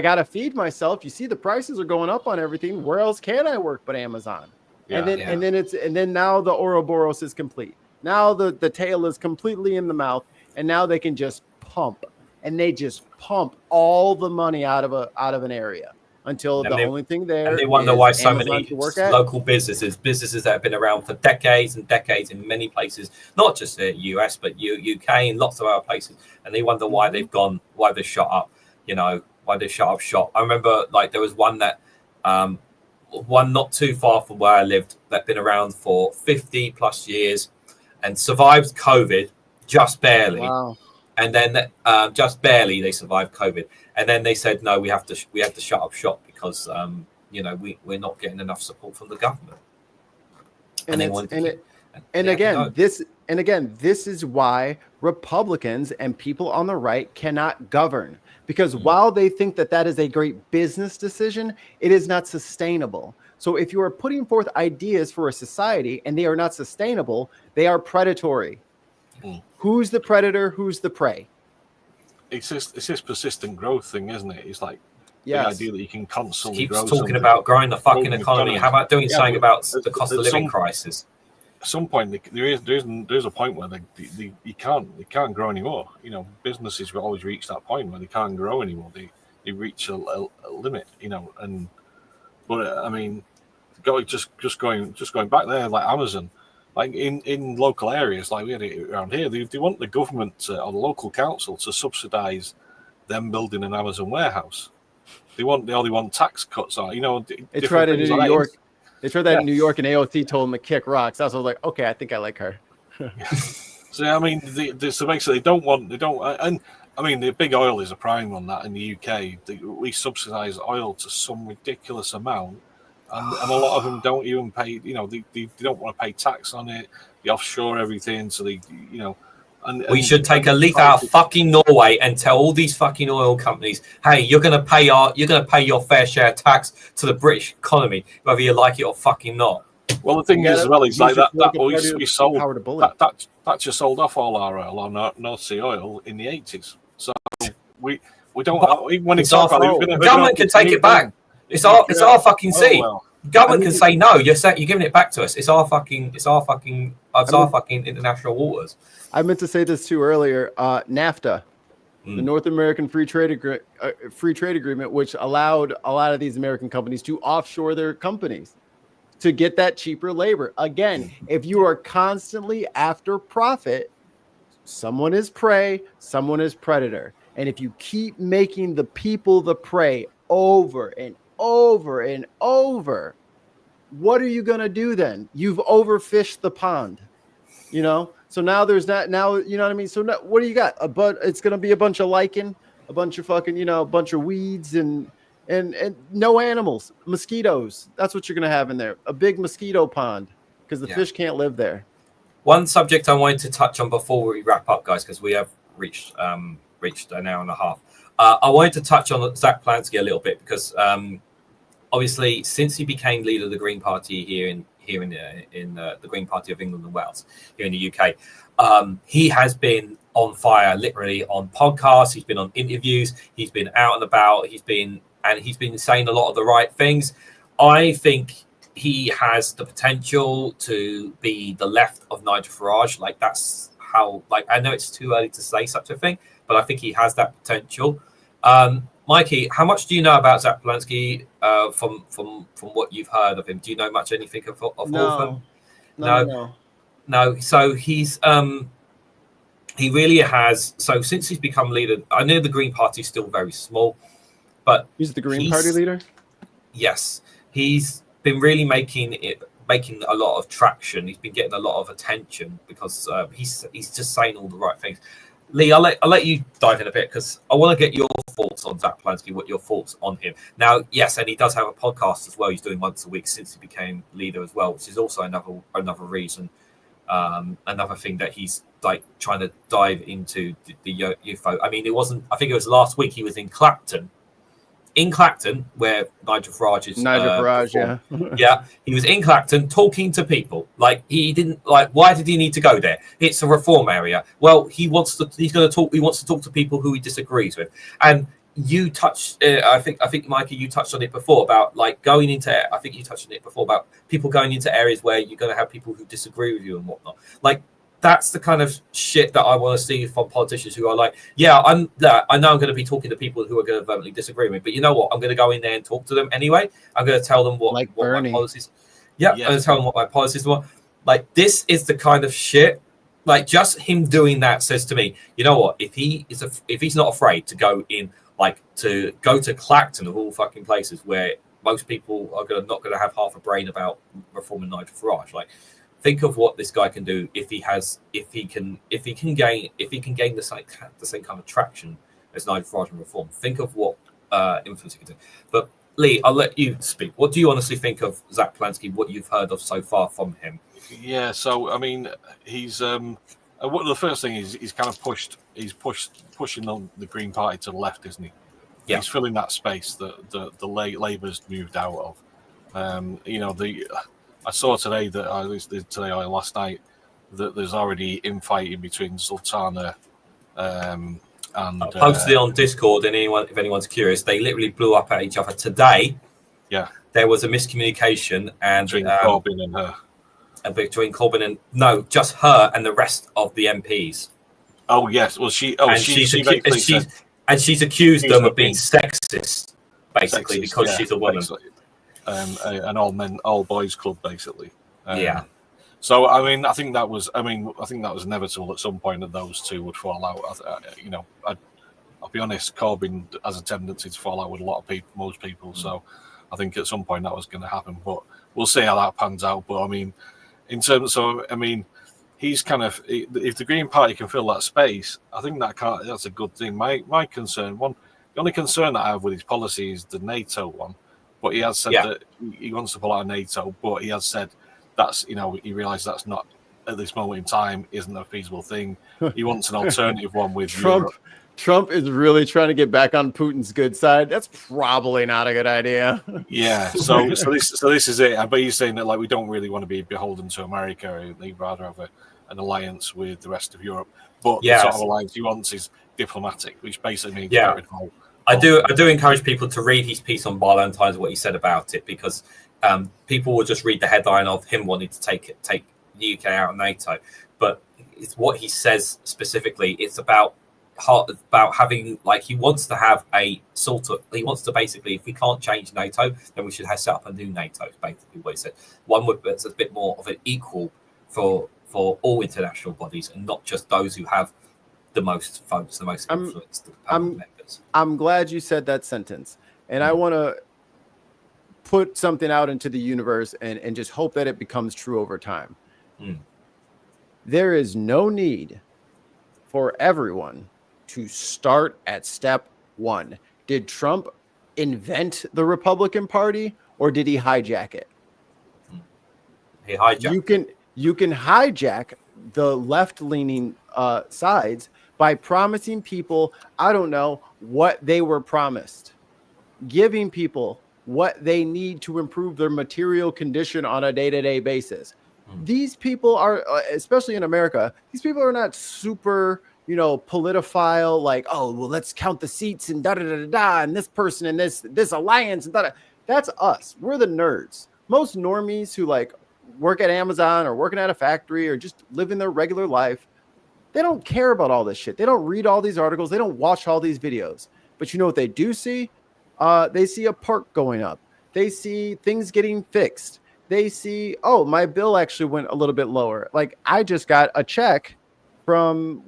Speaker 2: got to feed myself. You see, the prices are going up on everything. Where else can I work but Amazon? And then now the Ouroboros is complete. Now the tail is completely in the mouth, and now they can just pump. And they just pump all the money out of an area until the only thing there.
Speaker 1: And they wonder why so many local businesses that have been around for decades and decades in many places, not just the US, but UK and lots of other places. And they wonder why they've shot up, why they shut up shop. I remember there was one that, one not too far from where I lived, that been around for 50 plus years and survived COVID. just barely.
Speaker 2: Wow.
Speaker 1: And then just barely they survived COVID. And then they said, no, we have to shut up shop because we're not getting enough support from the government.
Speaker 2: This is why Republicans and people on the right cannot govern, because while they think that is a great business decision, it is not sustainable. So if you are putting forth ideas for a society and they are not sustainable, they are predatory. Who's the predator? Who's the prey?
Speaker 3: It's this persistent growth thing, isn't it? It's like the idea that you can constantly
Speaker 1: grow. Talking about growing the fucking economy. How about doing something about the cost of living crisis?
Speaker 3: At some point, there's a point where you can't grow anymore. You know, businesses will always reach that point where they can't grow anymore. They reach a limit. You know, but I mean, going back there, like Amazon. Like in local areas, like we had it around here, they want the government or the local council to subsidise them building an Amazon warehouse. They want tax cuts on,
Speaker 2: They tried it in New York. They tried that in New York, and AOC told them to kick rocks. I was like, okay, I think I like her.
Speaker 3: So I mean, so basically, and I mean, the big oil is a prime on that in the UK. We subsidise oil to some ridiculous amount. And a lot of them don't even pay, they don't want to pay tax on it. They offshore everything. So and
Speaker 1: we should take a leaf out of fucking Norway and tell all these fucking oil companies, hey, you're going to pay your fair share of tax to the British economy, whether you like it or fucking not.
Speaker 3: Well, the thing is, as well, is like that we sold, that just sold off all our oil on North Sea oil in the 80s. So we don't, even when it's our
Speaker 1: the government can take it back. It's our fucking sea. Well. Government can say no. You're giving it back to us. It's our fucking international waters.
Speaker 2: I meant to say this too earlier. NAFTA, the North American Free Trade Agreement, which allowed a lot of these American companies to offshore their companies to get that cheaper labor. Again, if you are constantly after profit, someone is prey, someone is predator, and if you keep making the people the prey over and over and over, what are you going to do then? You've overfished the pond, so now there's that. Now, you know what I mean? So now, what do you got? It's going to be a bunch of lichen, a bunch of fucking, a bunch of weeds and no animals, mosquitoes. That's what you're going to have in there. A big mosquito pond because the fish can't live there.
Speaker 1: One subject I wanted to touch on before we wrap up, guys, because we have reached an hour and a half. I wanted to touch on Zach Plansky a little bit because obviously since he became leader of the Green Party here in the Green Party of England and Wales here in the UK, he has been on fire, literally on podcasts. He's been on interviews. He's been out and about. He's been saying a lot of the right things. I think he has the potential to be the left of Nigel Farage. Like that's how. Like I know it's too early to say such a thing, but I think he has that potential. Mikey, how much do you know about Zach Plansky from what you've heard of him? Do you know anything of all of them? No. So he's he really has. So since he's become leader, I know the Green Party is still very small, but
Speaker 2: he's the Green Party leader.
Speaker 1: Yes, he's been really making a lot of traction. He's been getting a lot of attention because he's just saying all the right things. Lee, I'll let you dive in a bit because I want to get your thoughts on Zach Plansky, what your thoughts on him. Now, yes, and he does have a podcast as well. He's doing once a week since he became leader as well, which is also another reason, another thing that he's like trying to dive into the youth vote. I mean, I think it was last week he was in Clacton, where Nigel Farage is. Yeah, he was in Clacton talking to people. Like he didn't like. Why did he need to go there? It's a reform area. Well, he wants to talk to people who he disagrees with. And you touched. I think Mikey, you touched on it before about like going into. I think you touched on it before about people going into areas where you're going to have people who disagree with you and whatnot. Like. That's the kind of shit that I want to see from politicians who are like, I know I'm going to be talking to people who are going to verbally disagree with me, but you know what? I'm going to go in there and talk to them anyway. I'm going to tell them what my policies. Yeah, I'm going to tell them what my policies are. Like this is the kind of shit. Like just him doing that says to me, you know what? If he's not afraid to go in, like to go to Clacton of all fucking places where most people are not going to have half a brain about reforming Nigel Farage, like. think of what this guy can do if he can gain the same kind of traction as Nigel Farage and Reform. Think of what influence he can do. But Lee, I'll let you speak. What do you honestly think of Zach Polanski? What you've heard of so far from him?
Speaker 3: Yeah, so I mean, he's what the first thing is he's kind of pushing the Green Party to the left, isn't he? Yeah. He's filling that space that the Labour's moved out of. I saw today that last night that there's already infighting between Sultana and
Speaker 1: I posted it on Discord, and if anyone's curious, they literally blew up at each other today.
Speaker 3: Yeah,
Speaker 1: there was a miscommunication and
Speaker 3: between Corbyn and her.
Speaker 1: Between Corbyn and just her and the rest of the MPs.
Speaker 3: Oh yes, well she's
Speaker 1: accused them of being sexist, basically, because she's a woman.
Speaker 3: An all boys club, basically. So I mean, I think that was inevitable at some point that those two would fall out. I'll be honest, Corbyn has a tendency to fall out with a lot of people, most people. So I think at some point that was going to happen. But we'll see how that pans out. But I mean, he's kind of, if the Green Party can fill that space, I think that's a good thing. My concern, the only concern that I have with his policy is the NATO one. But he has said that he wants to pull out of NATO. But he has said that's, he realised that's not at this moment in time isn't a feasible thing. He wants an alternative one with Europe.
Speaker 2: Trump is really trying to get back on Putin's good side. That's probably not a good idea.
Speaker 3: Yeah. So this is it. But he's saying that we don't really want to be beholden to America. We'd rather have an alliance with the rest of Europe. But the sort of alliance he wants is diplomatic, which basically means
Speaker 1: I do encourage people to read his piece on Valentine's, what he said about it, because people will just read the headline of him wanting to take the UK out of NATO, but it's what he says specifically. It's about having, he wants to have he wants to basically, if we can't change NATO, then we should have set up a new NATO. Is basically what he said. One that's a bit more of an equal for all international bodies, and not just those who have the most votes, the most influence, the members.
Speaker 2: I'm glad you said that sentence, and I want to put something out into the universe and just hope that it becomes true over time. There is no need for everyone to start at step one. Did Trump invent the Republican Party, or did he hijack it?
Speaker 1: He hijacked.
Speaker 2: You can hijack the left-leaning sides by promising people, I don't know, what they were promised, giving people what they need to improve their material condition on a day-to-day basis. These people are, especially in America, these people are not super, politophile, let's count the seats and da-da-da-da-da, and this person and this alliance and da-da. That's us. We're the nerds. Most normies who work at Amazon or working at a factory or just living their regular life, they don't care about all this shit. They don't read all these articles. They don't watch all these videos. But you know what they do see? They see a park going up. They see things getting fixed. They see, my bill actually went a little bit lower. I just got a check from,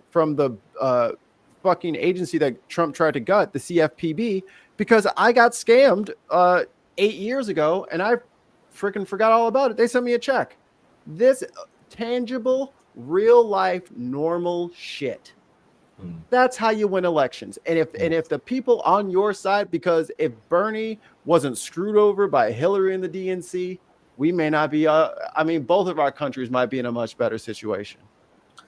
Speaker 2: from the fucking agency that Trump tried to gut, the CFPB, because I got scammed 8 years ago, and I freaking forgot all about it. They sent me a check. This tangible, real life, normal shit. That's how you win elections. And if the people on your side, because if Bernie wasn't screwed over by Hillary and the DNC, we may not be. Both of our countries might be in a much better situation.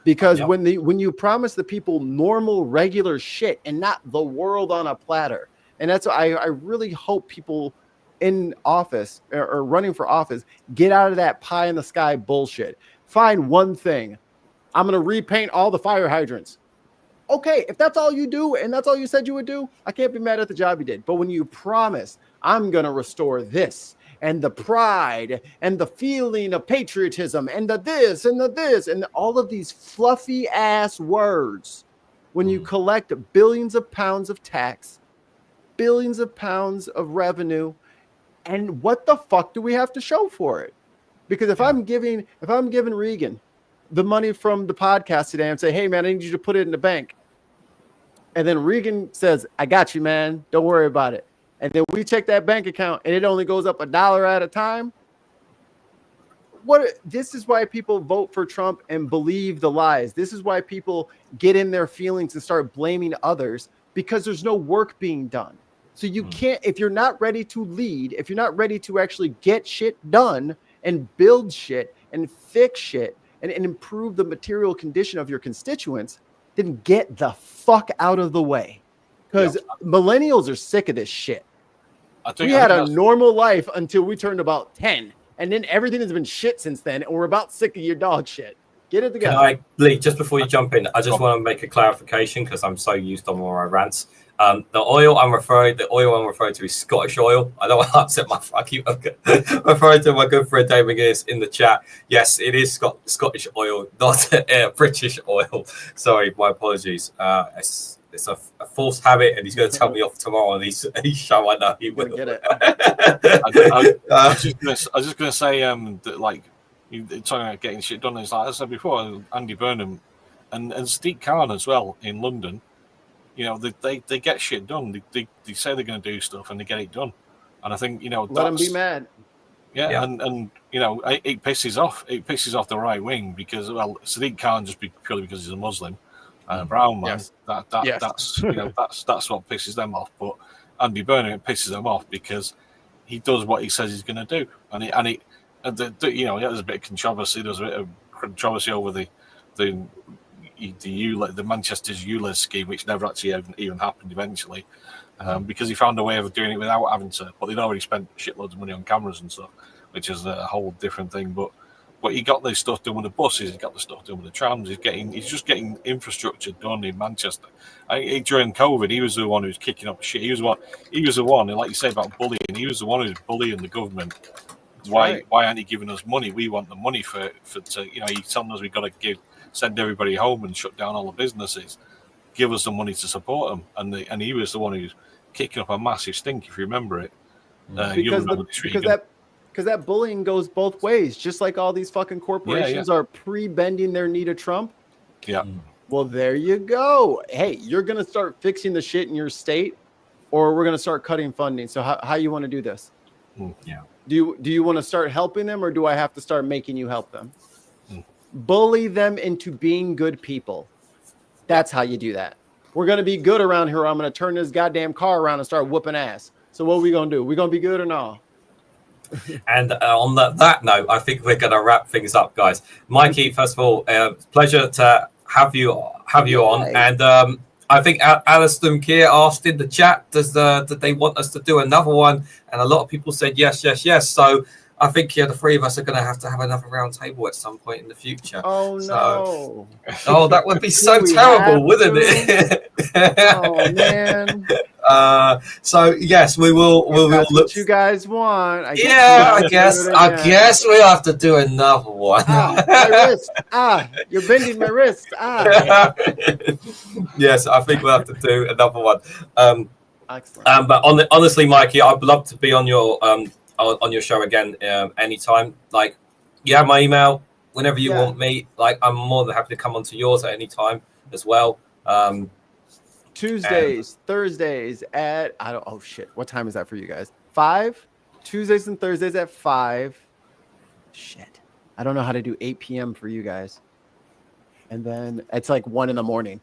Speaker 2: Because when you promise the people normal, regular shit and not the world on a platter, and that's why I really hope people in office or running for office get out of that pie in the sky bullshit. Find one thing. I'm going to repaint all the fire hydrants. Okay, if that's all you do and that's all you said you would do, I can't be mad at the job you did. But when you promise, I'm going to restore this and the pride and the feeling of patriotism and the this and the this and all of these fluffy ass words, when you collect billions of pounds of tax, billions of pounds of revenue, and what the fuck do we have to show for it? Because if I'm giving Regan the money from the podcast today and say, hey man, I need you to put it in the bank. And then Regan says, I got you, man. Don't worry about it. And then we check that bank account and it only goes up $1 at a time. This is why people vote for Trump and believe the lies. This is why people get in their feelings and start blaming others, because there's no work being done. So you can't, if you're not ready to lead, if you're not ready to actually get shit done and build shit and fix shit and improve the material condition of your constituents, then get the fuck out of the way. Because millennials are sick of this shit. We had a normal life until we turned about 10. And then everything has been shit since then. And we're about sick of your dog shit. Get it together.
Speaker 1: Lee, just before you jump in, I just want to make a clarification because I'm so used on all my rants. The oil I'm referring to is Scottish oil. I don't want to upset I keep referring to my good friend Dave McGuinness in the chat. Yes, it is Scottish oil, not British oil. Sorry, my apologies. It's a false habit, and he's going to tell me off tomorrow on his show. I know he will.
Speaker 2: Get it.
Speaker 3: I was just going to say that, like, you're talking about getting shit done. It's like I said before, Andy Burnham and Sadiq Khan as well in London. You know, they get shit done. They say they're going to do stuff, and they get it done. And I think, you know,
Speaker 2: let them be mad.
Speaker 3: Yeah, and you know, it pisses off the right wing because, well, Sadiq Khan just purely because he's a Muslim. Brown man,
Speaker 2: yes.
Speaker 3: That's you know that's what pisses them off. But Andy Burnham, it pisses them off because he does what he says he's going to do, and you know, there's a bit of controversy. There's a bit of controversy over the Manchester's ULEZ scheme, which never actually even happened eventually, because he found a way of doing it without having to. But they'd already spent shitloads of money on cameras and stuff, which is a whole different thing. But he got this stuff done with the buses. He got the stuff done with the trams. He's just getting infrastructure done in Manchester. During COVID, he was the one who was kicking up shit. He was the one, and like you say about bullying, he was the one who was bullying the government. Why aren't you giving us money? We want the money for you know, he's telling us we've got to send everybody home and shut down all the businesses. Give us the money to support them, and he was the one who was kicking up a massive stink, if you remember it.
Speaker 2: Because that bullying goes both ways, just like all these fucking corporations are pre-bending their knee to Trump.
Speaker 3: Yeah.
Speaker 2: Well, there you go. Hey, you're going to start fixing the shit in your state, or we're going to start cutting funding. So how you want to do this?
Speaker 1: Yeah.
Speaker 2: Do you want to start helping them, or do I have to start making you help them? Bully them into being good people. That's how you do that. We're going to be good around here. I'm going to turn this goddamn car around and start whooping ass. So what are we going to do? We going to be good or no?
Speaker 1: And on that note, I think we're going to wrap things up, guys. Mikey, first of all, pleasure to have you on. And I think Alistair Keir asked in the chat, did they want us to do another one? And a lot of people said yes. So I think the three of us are going to have another round table at some point in the future.
Speaker 2: Oh, no.
Speaker 1: Oh, that would be so terrible, wouldn't it?
Speaker 2: Oh, man.
Speaker 1: So yes, we will look.
Speaker 2: What you guys want? I
Speaker 1: guess we'll have to do another one.
Speaker 2: My wrist. You're bending my wrist.
Speaker 1: Yes, I think we'll have to do another one.
Speaker 2: Excellent.
Speaker 1: But honestly, Mikey, I'd love to be on your show again anytime. Like, my email whenever you want me. Like, I'm more than happy to come onto yours at any time as well.
Speaker 2: Tuesdays, Thursdays at what time is that for you guys? 5? Tuesdays and Thursdays at 5. Shit. I don't know how to do 8 p.m. for you guys. And then it's like 1 a.m.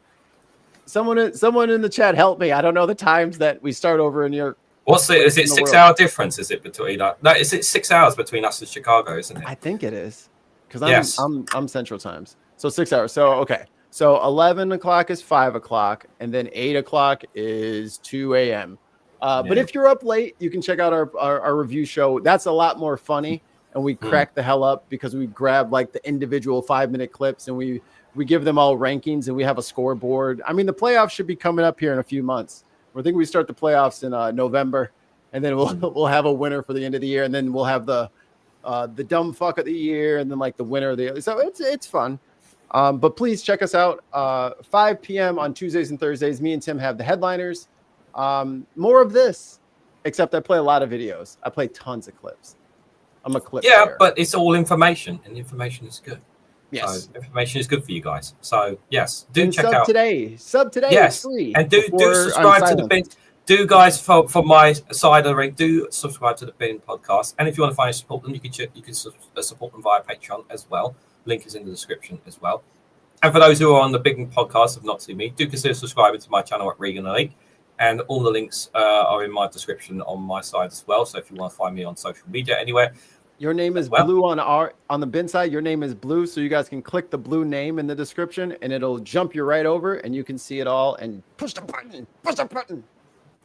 Speaker 2: Someone in the chat help me. I don't know the times that we start over in your.
Speaker 1: What's it? Is it 6 hour difference? Is it between no? Is it 6 hours between us and Chicago? Isn't it?
Speaker 2: I think it is because I'm Central Times, so 6 hours. So okay. So 11 o'clock is 5 o'clock, and then 8 o'clock is 2 a.m. But if you're up late, you can check out our review show. That's a lot more funny, and we crack the hell up because we grab like the individual 5-minute clips, and we give them all rankings, and we have a scoreboard. I mean, the playoffs should be coming up here in a few months. I think we start the playoffs in November, and then we'll have a winner for the end of the year, and then we'll have the dumb fuck of the year, and then like the winner of the year. So it's fun. But please check us out. 5 p.m. on Tuesdays and Thursdays. Me and Tim have the headliners. More of this, except I play a lot of videos. I play tons of clips. I'm a clip player.
Speaker 1: But it's all information, and information is good.
Speaker 2: Yes,
Speaker 1: so information is good for you guys. So yes, do
Speaker 2: and
Speaker 1: check out
Speaker 2: today. Sub today.
Speaker 1: Yes,
Speaker 2: free
Speaker 1: and do subscribe to the bin. do guys from my side of the ring, do subscribe to the Bin Podcast. And if you want to find support them, you can support them via Patreon as well. Link is in the description as well. And for those who are on the Big Podcast have not seen me, do consider subscribing to my channel at Regan Elite. And all the links are in my description on my side as well. So if you want to find me on social media anywhere.
Speaker 2: Your name is blue on the Bin side. Your name is blue, so you guys can click the blue name in the description, and it'll jump you right over, and you can see it all. And push the button. Push the button.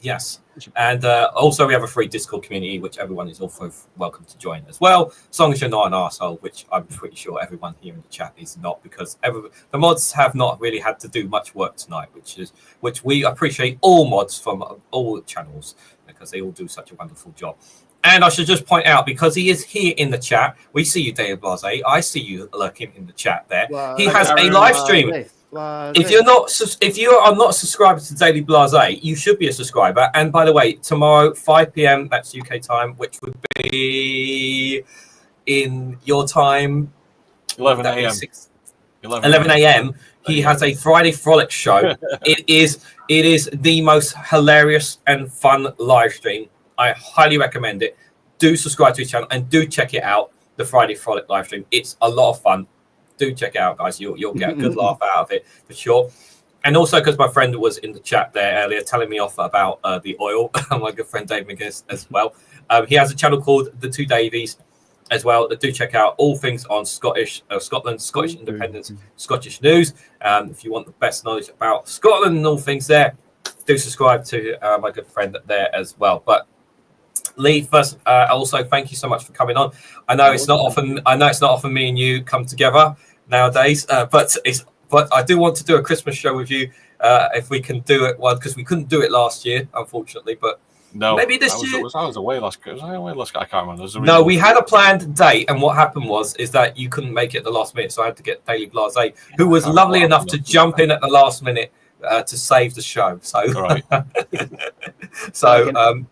Speaker 1: Yes, and also we have a free Discord community, which everyone is also welcome to join as well, as long as you're not an arsehole, which I'm pretty sure everyone here in the chat is not, because the mods have not really had to do much work tonight, which we appreciate all mods from all channels, because they all do such a wonderful job. And I should just point out, because he is here in the chat, we see you, David Blase. I see you lurking in the chat there. He has a live stream. If you are not subscribed to Daily Blase, you should be a subscriber. And by the way, tomorrow 5 p.m. that's UK time, which would be in your time
Speaker 3: 11 a.m.
Speaker 1: 11 a.m. He has a Friday Frolic show. It is the most hilarious and fun live stream. I highly recommend it. Do subscribe to his channel and do check it out. The Friday Frolic live stream. It's a lot of fun. Do check it out, guys. You'll get a good laugh out of it for sure. And also because my friend was in the chat there earlier telling me off about the oil. My good friend Dave McGinnis as well. He has a channel called The Two Davies as well. Do check out all things on Scotland, Scottish independence, Scottish news. If you want the best knowledge about Scotland and all things there, do subscribe to my good friend there as well. But Lee, first, also thank you so much for coming on. I know it's not often me and you come together nowadays, but I do want to do a Christmas show with you if we can do it. Well, because we couldn't do it last year, unfortunately, but
Speaker 3: no,
Speaker 1: maybe this year.
Speaker 3: I was away last. I can't remember.
Speaker 1: No, we had a planned date, and what happened is that you couldn't make it at the last minute, so I had to get Daily Blase, who was lovely enough to jump in at the last minute to save the show. So,
Speaker 3: right.
Speaker 1: So.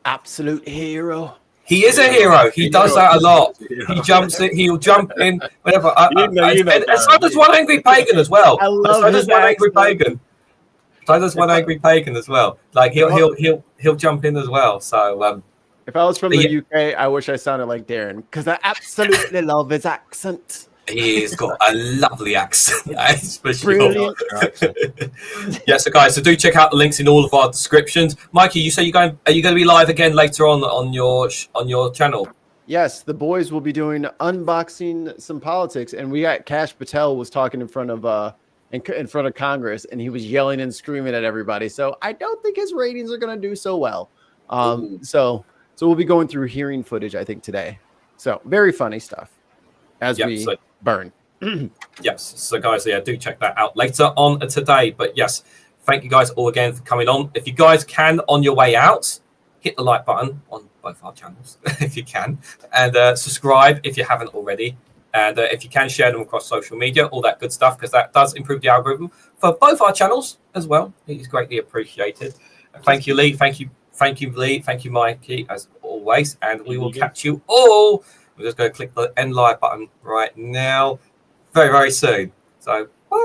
Speaker 2: Absolute hero.
Speaker 1: He is a hero. He does that a lot. He jumps in. He'll jump in. Whatever. And so does one angry pagan as well.
Speaker 2: I love
Speaker 1: so does one angry pagan. So does one angry pagan as well. Like he'll jump in as well. So
Speaker 2: if I was from the UK, I wish I sounded like Darren because I absolutely love his accent.
Speaker 1: He's got a lovely accent.
Speaker 2: Brilliant.
Speaker 1: Yeah, so guys, so do check out the links in all of our descriptions. Mikey, you say are you going to be live again later on your channel?
Speaker 2: Yes, the boys will be doing unboxing some politics, and we got Kash Patel was talking in front of Congress, and he was yelling and screaming at everybody. So I don't think his ratings are going to do so well. So we'll be going through hearing footage, I think, today. So very funny stuff as we burn.
Speaker 1: Yes, so guys, do check that out later on today. But yes, thank you guys all again for coming on. If you guys can, on your way out, hit the like button on both our channels if you can, and subscribe if you haven't already. And if you can, share them across social media, all that good stuff, because that does improve the algorithm for both our channels as well. It is greatly appreciated. Thank you, Lee. Thank you, Lee. Thank you, Mikey, as always. And we will catch you all. We're just going to click the end live button right now, very, very soon. So, bye.